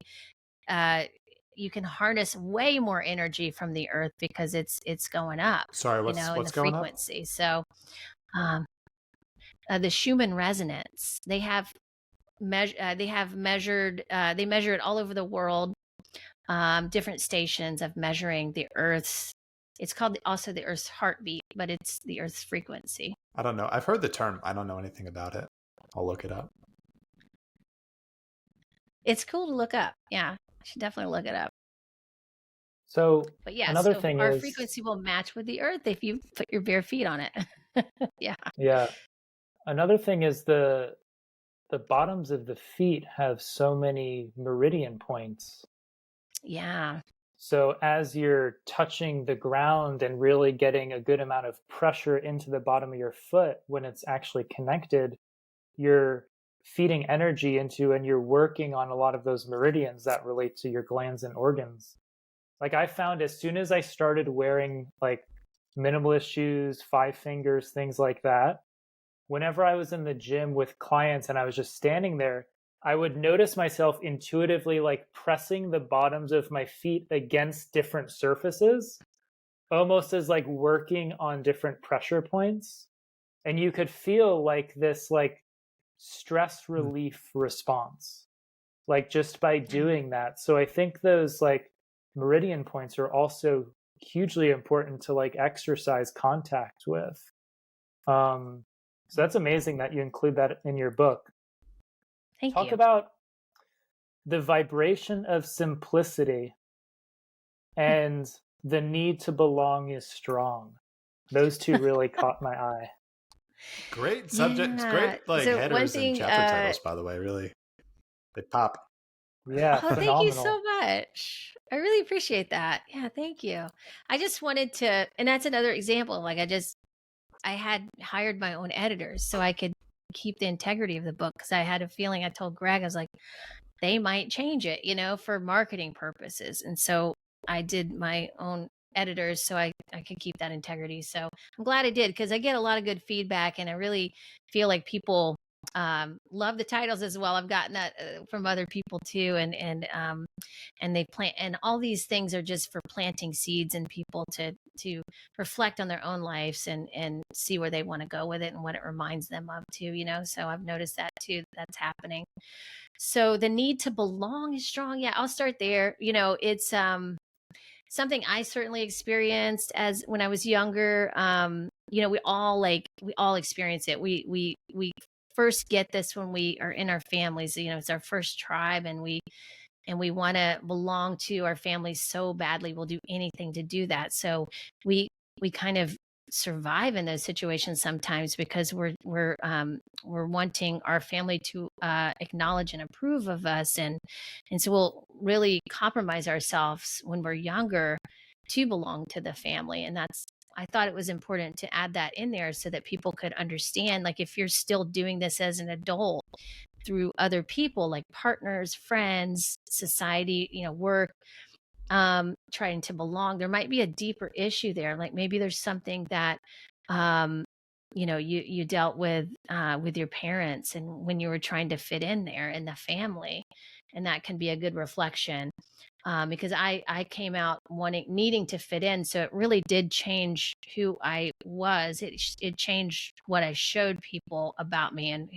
you can harness way more energy from the earth because it's going up, Sorry, you know, in what's the going up? frequency. So um, the Schumann resonance, they have measured, they measure it all over the world. Different stations of measuring the Earth's. It's called also the Earth's heartbeat, but it's the Earth's frequency. I don't know. I've heard the term. I don't know anything about it. I'll look it up. It's cool to look up. Yeah, I should definitely look it up. So But yeah, another so thing our is, frequency will match with the Earth if you put your bare feet on it. Yeah. yeah, another thing is the bottoms of the feet have so many meridian points. Yeah. So as you're touching the ground and really getting a good amount of pressure into the bottom of your foot, when it's actually connected, you're feeding energy into, and you're working on a lot of those meridians that relate to your glands and organs. Like, I found as soon as I started wearing like minimalist shoes, 5 fingers, things like that, whenever I was in the gym with clients and I was just standing there, I would notice myself intuitively like pressing the bottoms of my feet against different surfaces, almost as like working on different pressure points. And you could feel like this like stress relief response, like just by doing that. So I think those like meridian points are also hugely important to like exercise contact with. So that's amazing that you include that in your book. Thank Talk you. about the vibration of simplicity and the need to belong is strong. Those two really caught my eye. Great subjects, Yeah. great like So one headers and thing, chapter titles, by the way. Really, they pop. Yeah, oh, thank you phenomenal. so much. I really appreciate that. Yeah, thank you. I just wanted to, and that's another example. Like I had hired my own editors so I could keep the integrity of the book, because I had a feeling, I told Greg, I was like, they might change it, you know, for marketing purposes. And so I did my own editors so I could keep that integrity. So I'm glad I did, because I get a lot of good feedback, and I really feel like people love the titles as well. I've gotten that from other people too. And they plant, and all these things are just for planting seeds in people to reflect on their own lives and see where they want to go with it and what it reminds them of too, you know. So I've noticed that too, that's happening. So the need to belong is strong. Yeah, I'll start there. You know, it's something I certainly experienced as when I was younger. You know, we all experience it. We first get this when we are in our families. You know, it's our first tribe, and we want to belong to our families so badly. We'll do anything to do that. So we kind of survive in those situations sometimes because we're wanting our family to acknowledge and approve of us, and so we'll really compromise ourselves when we're younger to belong to the family. And that's, I thought it was important to add that in there so that people could understand, like, if you're still doing this as an adult through other people like partners, friends, society, you know, work, trying to belong, there might be a deeper issue there. Like maybe there's something that you know, you dealt with your parents, and when you were trying to fit in there in the family, and that can be a good reflection. Because I came out needing to fit in, so it really did change who I was. It changed what I showed people about me and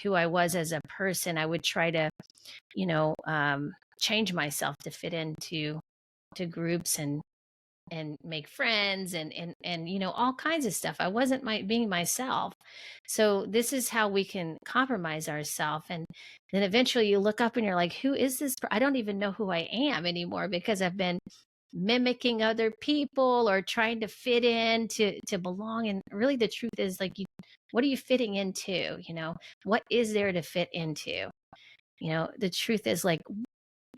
who I was as a person. I would try to, you know, change myself to fit into groups and make friends and you know, all kinds of stuff. I wasn't being myself. So this is how we can compromise ourselves, and then eventually you look up and you're like, who is this? I don't even know who I am anymore, because I've been mimicking other people or trying to fit in to belong. And really the truth is, like, what are you fitting into? You know, what is there to fit into? You know, the truth is, like,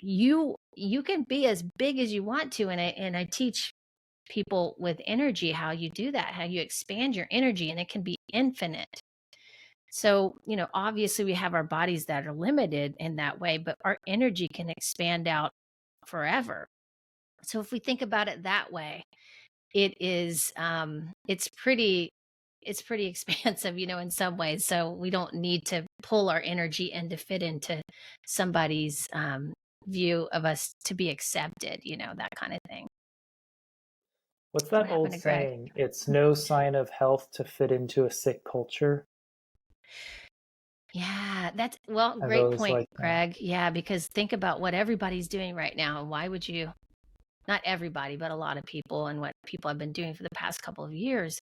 you can be as big as you want to, and I teach people with energy how you do that, how you expand your energy, and it can be infinite. So, you know, obviously we have our bodies that are limited in that way, but our energy can expand out forever. So if we think about it that way, it is it's pretty expansive, in some ways. So we don't need to pull our energy and to fit into somebody's view of us to be accepted, that kind of thing. What's What that happened old to Greg? saying? It's no sign of health to fit into a sick culture. Yeah, I've great always point, liked that. Greg. Yeah, because think about what everybody's doing right now. And why would you, not everybody, but a lot of people, and what people have been doing for the past couple of years,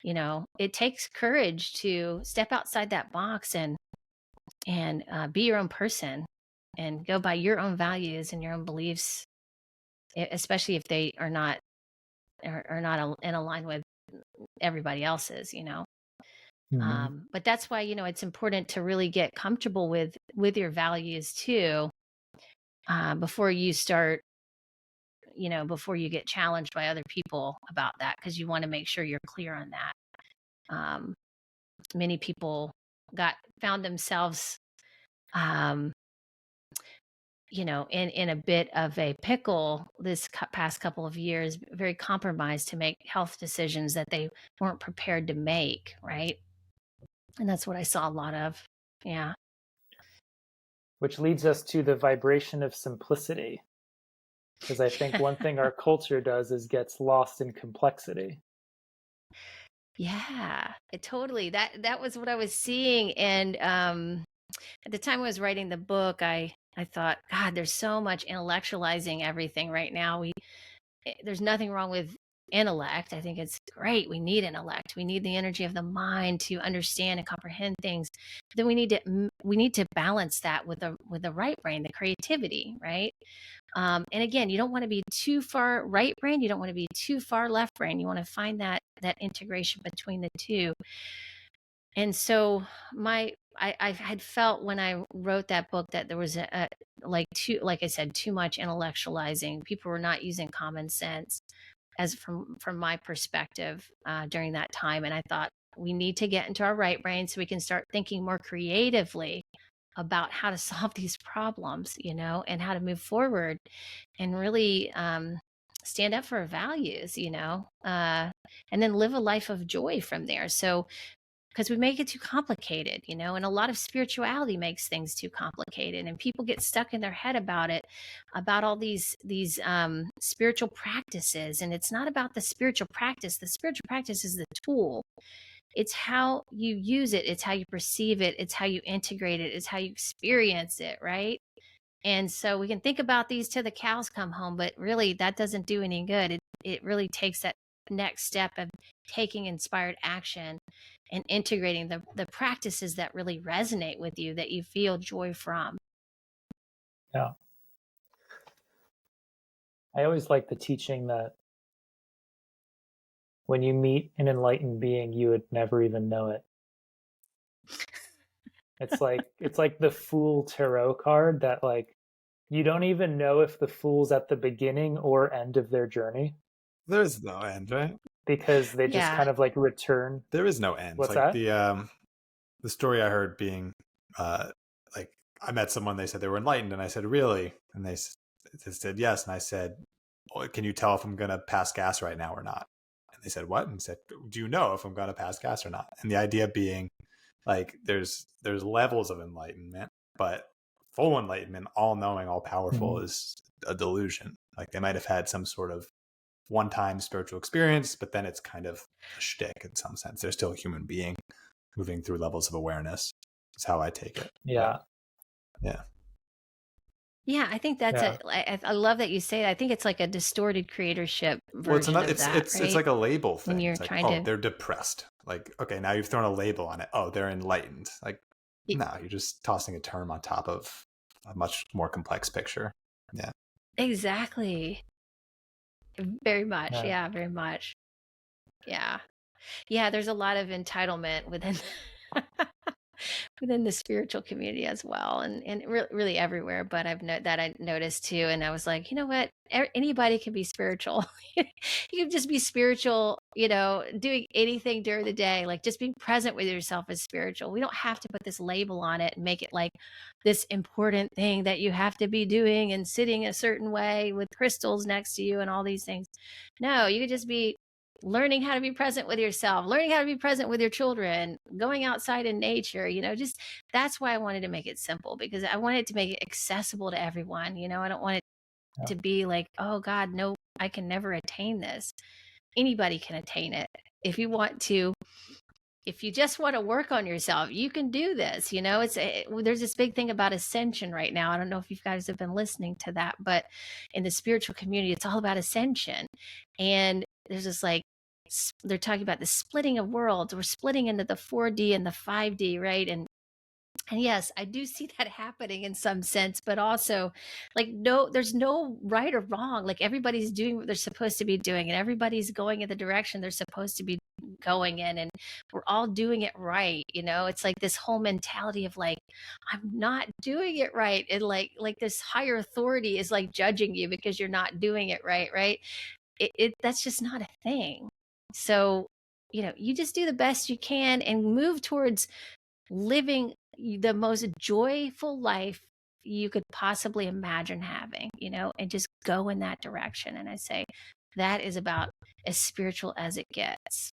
it takes courage to step outside that box and be your own person and go by your own values and your own beliefs, especially if they are not in line with everybody else's. Mhm. But that's why, it's important to really get comfortable with your values too, before you start, before you get challenged by other people about that, because you want to make sure you're clear on that. Um, Many people found themselves, um, in a bit of a pickle this past couple of years, very compromised to make health decisions that they weren't prepared to make, right? And that's what I saw a lot of. Yeah. Which leads us to the vibration of simplicity. Because I think one thing our culture does is gets lost in complexity. Yeah, totally. That was what I was seeing. And at the time I was writing the book, I thought, God, there's so much intellectualizing everything right now. There's nothing wrong with intellect. I think it's great. We need intellect. We need the energy of the mind to understand and comprehend things. But then we need to balance that with the right brain, the creativity, right? And again, you don't want to be too far right brain. You don't want to be too far left brain. You want to find that integration between the two. And so I had felt when I wrote that book that there was like I said, too much intellectualizing. People were not using common sense as from my perspective during that time. And I thought we need to get into our right brain so we can start thinking more creatively about how to solve these problems, and how to move forward and really stand up for our values, and then live a life of joy from there. So, because we make it too complicated, and a lot of spirituality makes things too complicated, and people get stuck in their head about it, about all these spiritual practices, and it's not about the spiritual practice. The spiritual practice is the tool. It's how you use it. It's how you perceive it. It's how you integrate it. It's how you experience it, right? And so we can think about these till the cows come home, but really that doesn't do any good. It really takes that next step of taking inspired action and integrating the practices that really resonate with you, that you feel joy from. Yeah. I always like the teaching that when you meet an enlightened being, you would never even know it. It's like the Fool tarot card that like you don't even know if the Fool's at the beginning or end of their journey There's no end, right? because they just Yeah. kind of like return. There is no end. What's Like that? the story I heard being like I met someone, they said they were enlightened, and I said, really? And they said yes, and I said, well, can you tell if I'm gonna pass gas right now or not? And they said, what? And I said, do you know if I'm gonna pass gas or not? And the idea being like there's levels of enlightenment, but full enlightenment, all knowing, all powerful, is a delusion. Like they might have had some sort of one-time spiritual experience, but then it's kind of a shtick in some sense. They're still a human being moving through levels of awareness. Is how I take it. Yeah. Yeah. Yeah, I think that's Yeah. I love that you say that. I think it's like a distorted creatorship Well, it's version of that, it's right? like a label thing. When you're It's like, trying oh, to, they're depressed. Like, okay, now you've thrown a label on it. Oh, they're enlightened. Like, no, you're just tossing a term on top of a much more complex picture. Yeah. exactly. Very much. Yeah. Yeah, very much. Yeah. Yeah, there's a lot of entitlement within within the spiritual community as well, and really everywhere. But I noticed too, and I was like, you know what? Anybody can be spiritual. You can just be spiritual, doing anything during the day, like just being present with yourself is spiritual. We don't have to put this label on it and make it like this important thing that you have to be doing and sitting a certain way with crystals next to you and all these things. No, you could just be learning how to be present with yourself, learning how to be present with your children, going outside in nature, just that's why I wanted to make it simple, because I wanted to make it accessible to everyone. I don't want it to be like, oh God, no, I can never attain this. Anybody can attain it. If you just want to work on yourself, you can do this. There's this big thing about ascension right now. I don't know if you guys have been listening to that, but in the spiritual community, it's all about ascension. And there's this they're talking about the splitting of worlds. We're splitting into the 4D and the 5D, right? And yes, I do see that happening in some sense, but also no, there's no right or wrong. Like everybody's doing what they're supposed to be doing, and everybody's going in the direction they're supposed to be going in, and we're all doing it right. It's like this whole mentality of like, I'm not doing it right. And like this higher authority is like judging you because you're not doing it right. Right. That's just not a thing. So, you just do the best you can and move towards living the most joyful life you could possibly imagine having, and just go in that direction. And I say that is about as spiritual as it gets.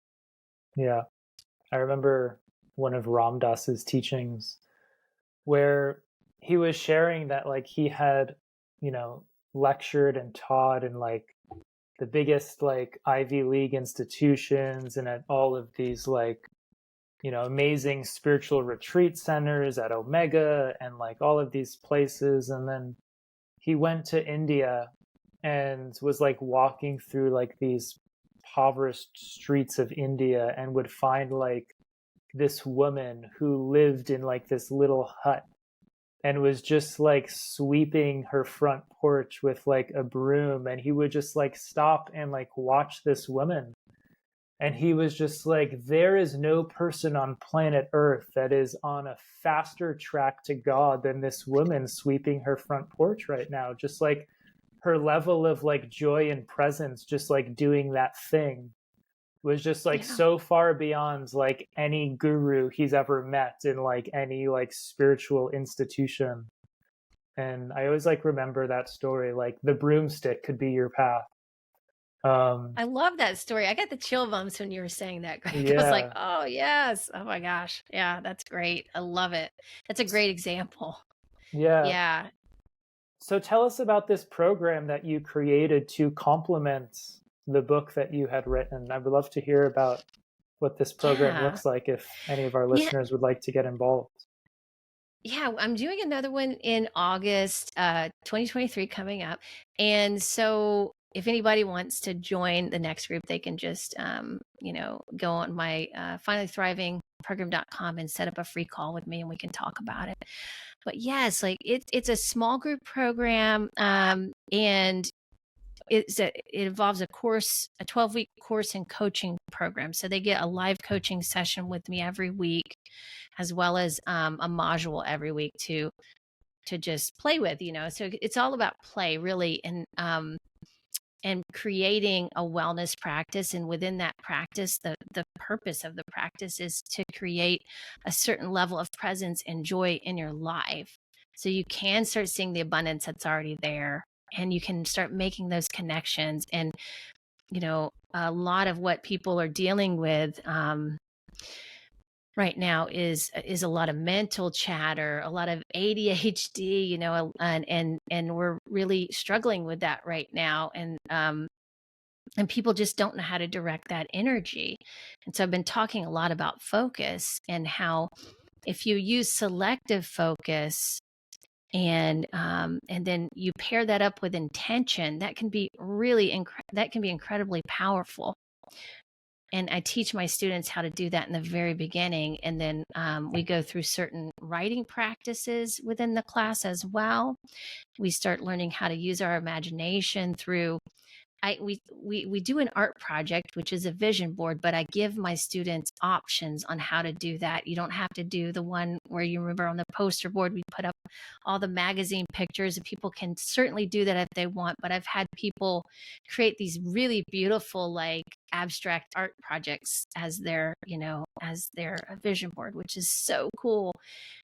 Yeah. I remember one of Ram Dass's teachings where he was sharing that he had, lectured and taught in the biggest Ivy League institutions and at all of these amazing spiritual retreat centers at Omega and all of these places. And then he went to India and was walking through these impoverished streets of India and would find this woman who lived in this little hut and was just sweeping her front porch with a broom. And he would just stop and watch this woman. And he was just there is no person on planet Earth that is on a faster track to God than this woman sweeping her front porch right now. Just her level of joy and presence, just doing that thing was just so far beyond any guru he's ever met in any spiritual institution. And I always remember that story, the broomstick could be your path. I love that story. I got the chill bumps when you were saying that, Greg. Yeah. I was like, oh yes. Oh my gosh. Yeah, that's great. I love it. That's a great example. Yeah. So tell us about this program that you created to complement the book that you had written. I would love to hear about what this program looks like if any of our listeners would like to get involved. Yeah, I'm doing another one in August 2023 coming up. And so if anybody wants to join the next group, they can just, go on my finallythrivingprogram.com and set up a free call with me and we can talk about it. But yes, it's a small group program, and it involves a 12-week course and coaching program. So they get a live coaching session with me every week, as well as a module every week to just play with, So it's all about play, really, and creating a wellness practice. And within that practice, the purpose of the practice is to create a certain level of presence and joy in your life. So you can start seeing the abundance that's already there, and you can start making those connections. And, a lot of what people are dealing with right now is a lot of mental chatter, a lot of ADHD, and we're really struggling with that right now. And people just don't know how to direct that energy. And so I've been talking a lot about focus and how if you use selective focus and then you pair that up with intention, that can be really incredibly powerful. And I teach my students how to do that in the very beginning. And then we go through certain writing practices within the class as well. We start learning how to use our imagination through we do an art project, which is a vision board, but I give my students options on how to do that. You don't have to do the one where you remember on the poster board, we put up all the magazine pictures, and people can certainly do that if they want. But I've had people create these really beautiful, like abstract art projects as their, as their vision board, which is so cool.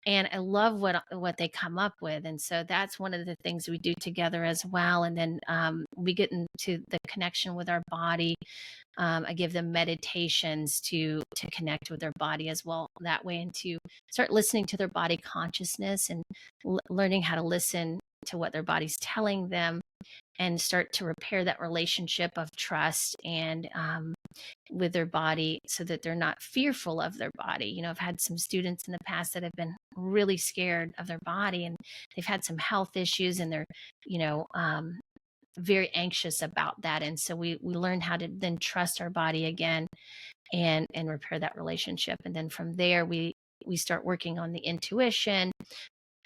And I love what they come up with. And so that's one of the things we do together as well. And then we get into the connection with our body. I give them meditations to connect with their body as well that way, and to start listening to their body consciousness, and learning how to listen to what their body's telling them, and start to repair that relationship of trust and with their body, so that they're not fearful of their body. I've had some students in the past that have been really scared of their body, and they've had some health issues, and they're, very anxious about that. And so we learn how to then trust our body again, and repair that relationship. And then from there, we start working on the intuition,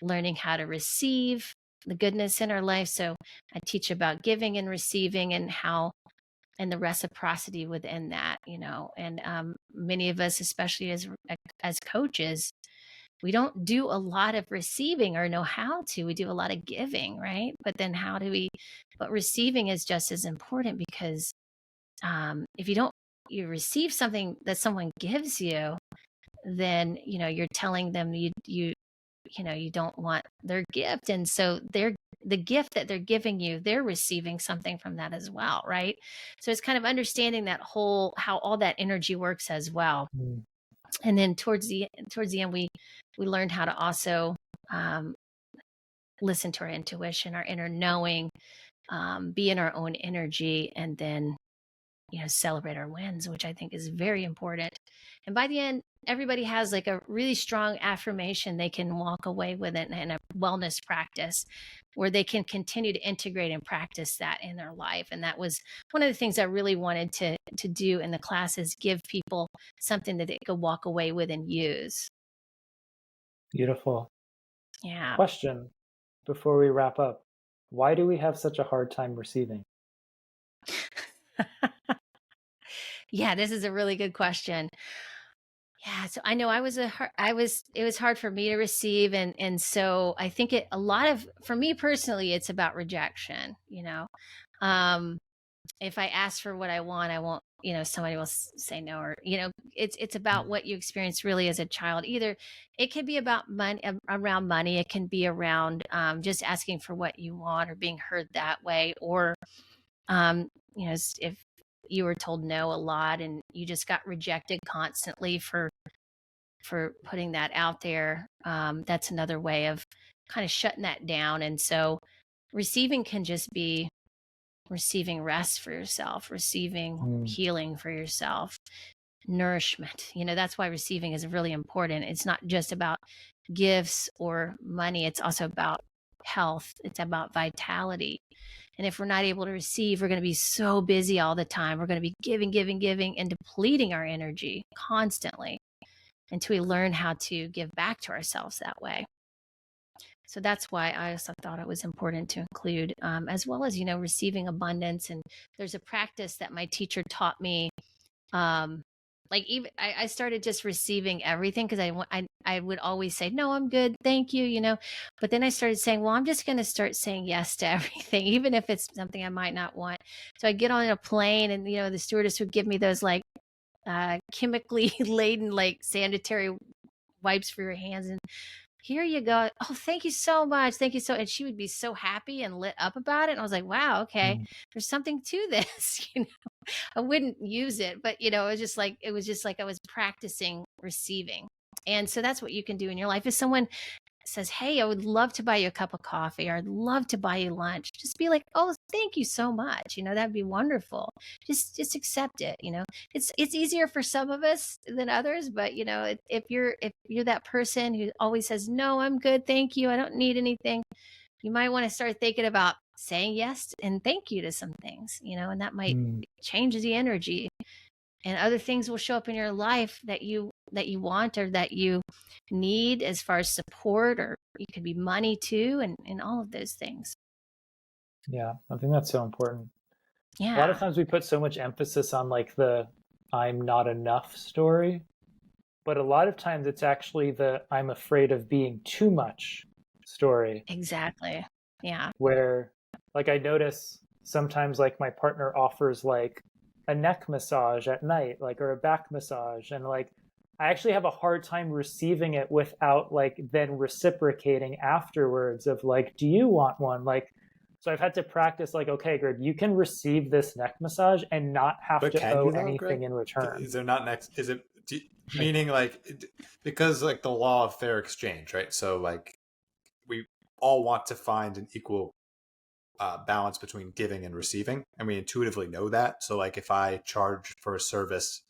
learning how to receive the goodness in our life. So I teach about giving and receiving, and how, and the reciprocity within that, and many of us, especially as coaches, we don't do a lot of receiving or know how to. We do a lot of giving, right? But then but receiving is just as important, because if you receive something that someone gives you, then, you're telling them you don't want their gift. And so the gift that they're giving you, they're receiving something from that as well, right? So it's kind of understanding how all that energy works as well. Mm. And then towards the end, we learned how to also listen to our intuition, our inner knowing, be in our own energy, and then, celebrate our wins, which I think is very important. And by the end, everybody has like a really strong affirmation they can walk away with it, and a wellness practice where they can continue to integrate and practice that in their life. And that was one of the things I really wanted to do in the class, is give people something that they could walk away with and use. Beautiful. Yeah. Question before we wrap up. Why do we have such a hard time receiving? Yeah, this is a really good question. Yeah, so I know it was hard for me to receive, and so I think for me personally, it's about rejection. If I ask for what I want, I won't, somebody will say no, or, it's about what you experience really as a child. Either it could be about money, around money. It can be around just asking for what you want, or being heard that way. Or, if you were told no a lot, and you just got rejected constantly for putting that out there, that's another way of kind of shutting that down. And so receiving can just be receiving rest for yourself, receiving healing for yourself, nourishment. That's why receiving is really important. It's not just about gifts or money. It's also about health. It's about vitality. And if we're not able to receive, we're going to be so busy all the time. We're going to be giving, and depleting our energy constantly, until we learn how to give back to ourselves that way. So that's why I also thought it was important to include, as well as, receiving abundance. And there's a practice that my teacher taught me. I started just receiving everything, because I would always say, no, I'm good, thank you, But then I started saying, well, I'm just going to start saying yes to everything, even if it's something I might not want. So I'd get on a plane, and, the stewardess would give me those like chemically laden, like sanitary wipes for your hands, and here you go. Oh, thank you so much. Thank you so. And she would be so happy and lit up about it. And I was like, wow, okay, there's something to this. I wouldn't use it, but it was just like I was practicing receiving. And so that's what you can do in your life. If someone says, hey, I would love to buy you a cup of coffee, or I'd love to buy you lunch, just be like, oh, thank you so much. That'd be wonderful. Just accept it. It's easier for some of us than others, but if you're that person who always says, no, I'm good, thank you, I don't need anything, you might want to start thinking about saying yes and thank you to some things, and that might change the energy. And other things will show up in your life that you want, or that you need, as far as support, or it could be money too, and all of those things. Yeah, I think that's so important. A lot of Yeah, times we put so much emphasis on like the I'm not enough story, but a lot of times it's actually the I'm afraid of being too much story, exactly. Yeah. where like I notice sometimes like my partner offers like a neck massage at night, like, or a back massage, and like I actually have a hard time receiving it without like then reciprocating afterwards of like, do you want one? Like, so I've had to practice like, okay, Greg, you can receive this neck massage and not have But to can owe you though, Greg? anything in return. Is there not next? Is it meaning like because like the law of fair exchange, right? So like we all want to find an equal balance between giving and receiving, and we intuitively know that. So like if I charge for a service,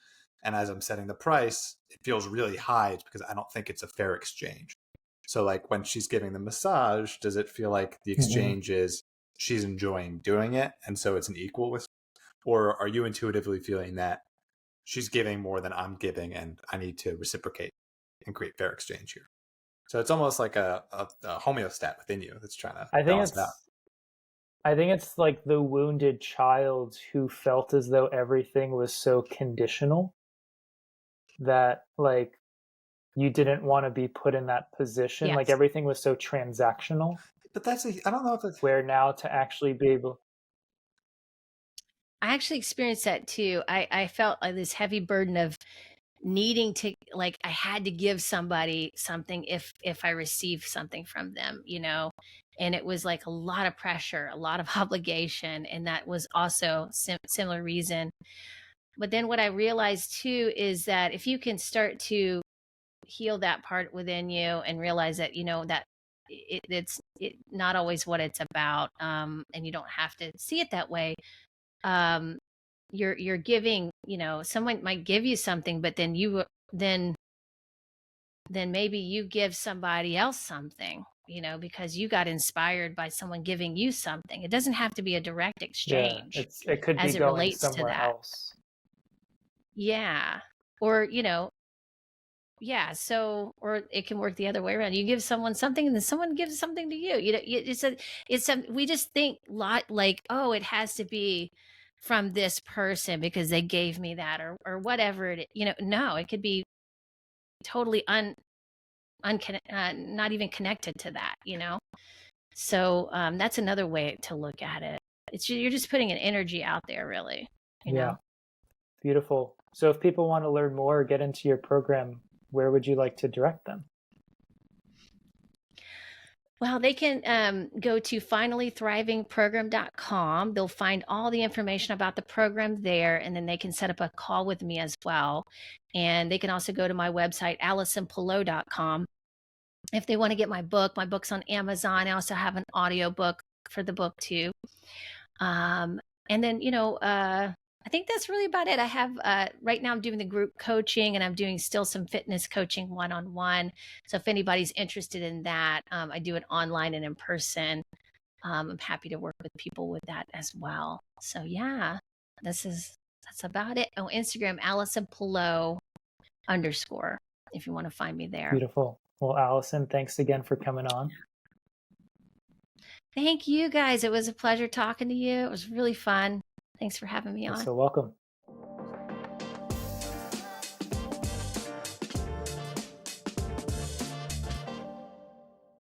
and as I'm setting the price, it feels really high, it's because I don't think it's a fair exchange. So like when she's giving the massage, does it feel like the exchange is she's enjoying doing it, and so it's an equal with, or are you intuitively feeling that she's giving more than I'm giving, and I need to reciprocate and create fair exchange here? So it's almost like a homeostat within you that's trying to I think balance it out. it's I think it's like the wounded child who felt as though everything was so conditional that like you didn't want to be put in that position. Like Yes. everything was so transactional, But that's I don't know if it's where now to actually be able, I actually experienced that too. I felt like this heavy burden of needing to, like, I had to give somebody something if I received something from them, you know. And it was like a lot of pressure, a lot of obligation, and that was also similar reason. But then what I realized too is that if you can start to heal that part within you and realize that, you know, that it's not always what it's about, and you don't have to see it that way. um you're giving, you know, someone might give you something, but then then then maybe you give somebody else something, you know, because you got inspired by someone giving you something. It doesn't have to be a direct yeah, exchange it could be as it going relates to somewhere that. else. Yeah. Or, you know, yeah, so, or it can work the other way around. You give someone something and then someone gives something to you. You know, it's a we just think lot like, oh, it has to be from this person because they gave me that, or whatever you know. No, it could be totally not even connected to that, you know. So that's another way to look at it. It's you're just putting an energy out there, really, you Yeah, know. beautiful. So if people want to learn more or get into your program, where would you like to direct them? Well, they can go to finallythrivingprogram.com. They'll find all the information about the program there, and then they can set up a call with me as well. And they can also go to my website, AllisonPelot.com. If they want to get my book's on Amazon. I also have an audio book for the book too. And then, you know, I think that's really about it. I have, right now I'm doing the group coaching, and I'm doing still some fitness coaching one-on-one. So if anybody's interested in that, I do it online and in person. I'm happy to work with people with that as well. So yeah, that's about it. Oh, Instagram, Allison Pelot _ if you want to find me there. Beautiful. Well, Allison, thanks again for coming on. Thank you guys. It was a pleasure talking to you. It was really fun. Thanks for having me You're on. so welcome.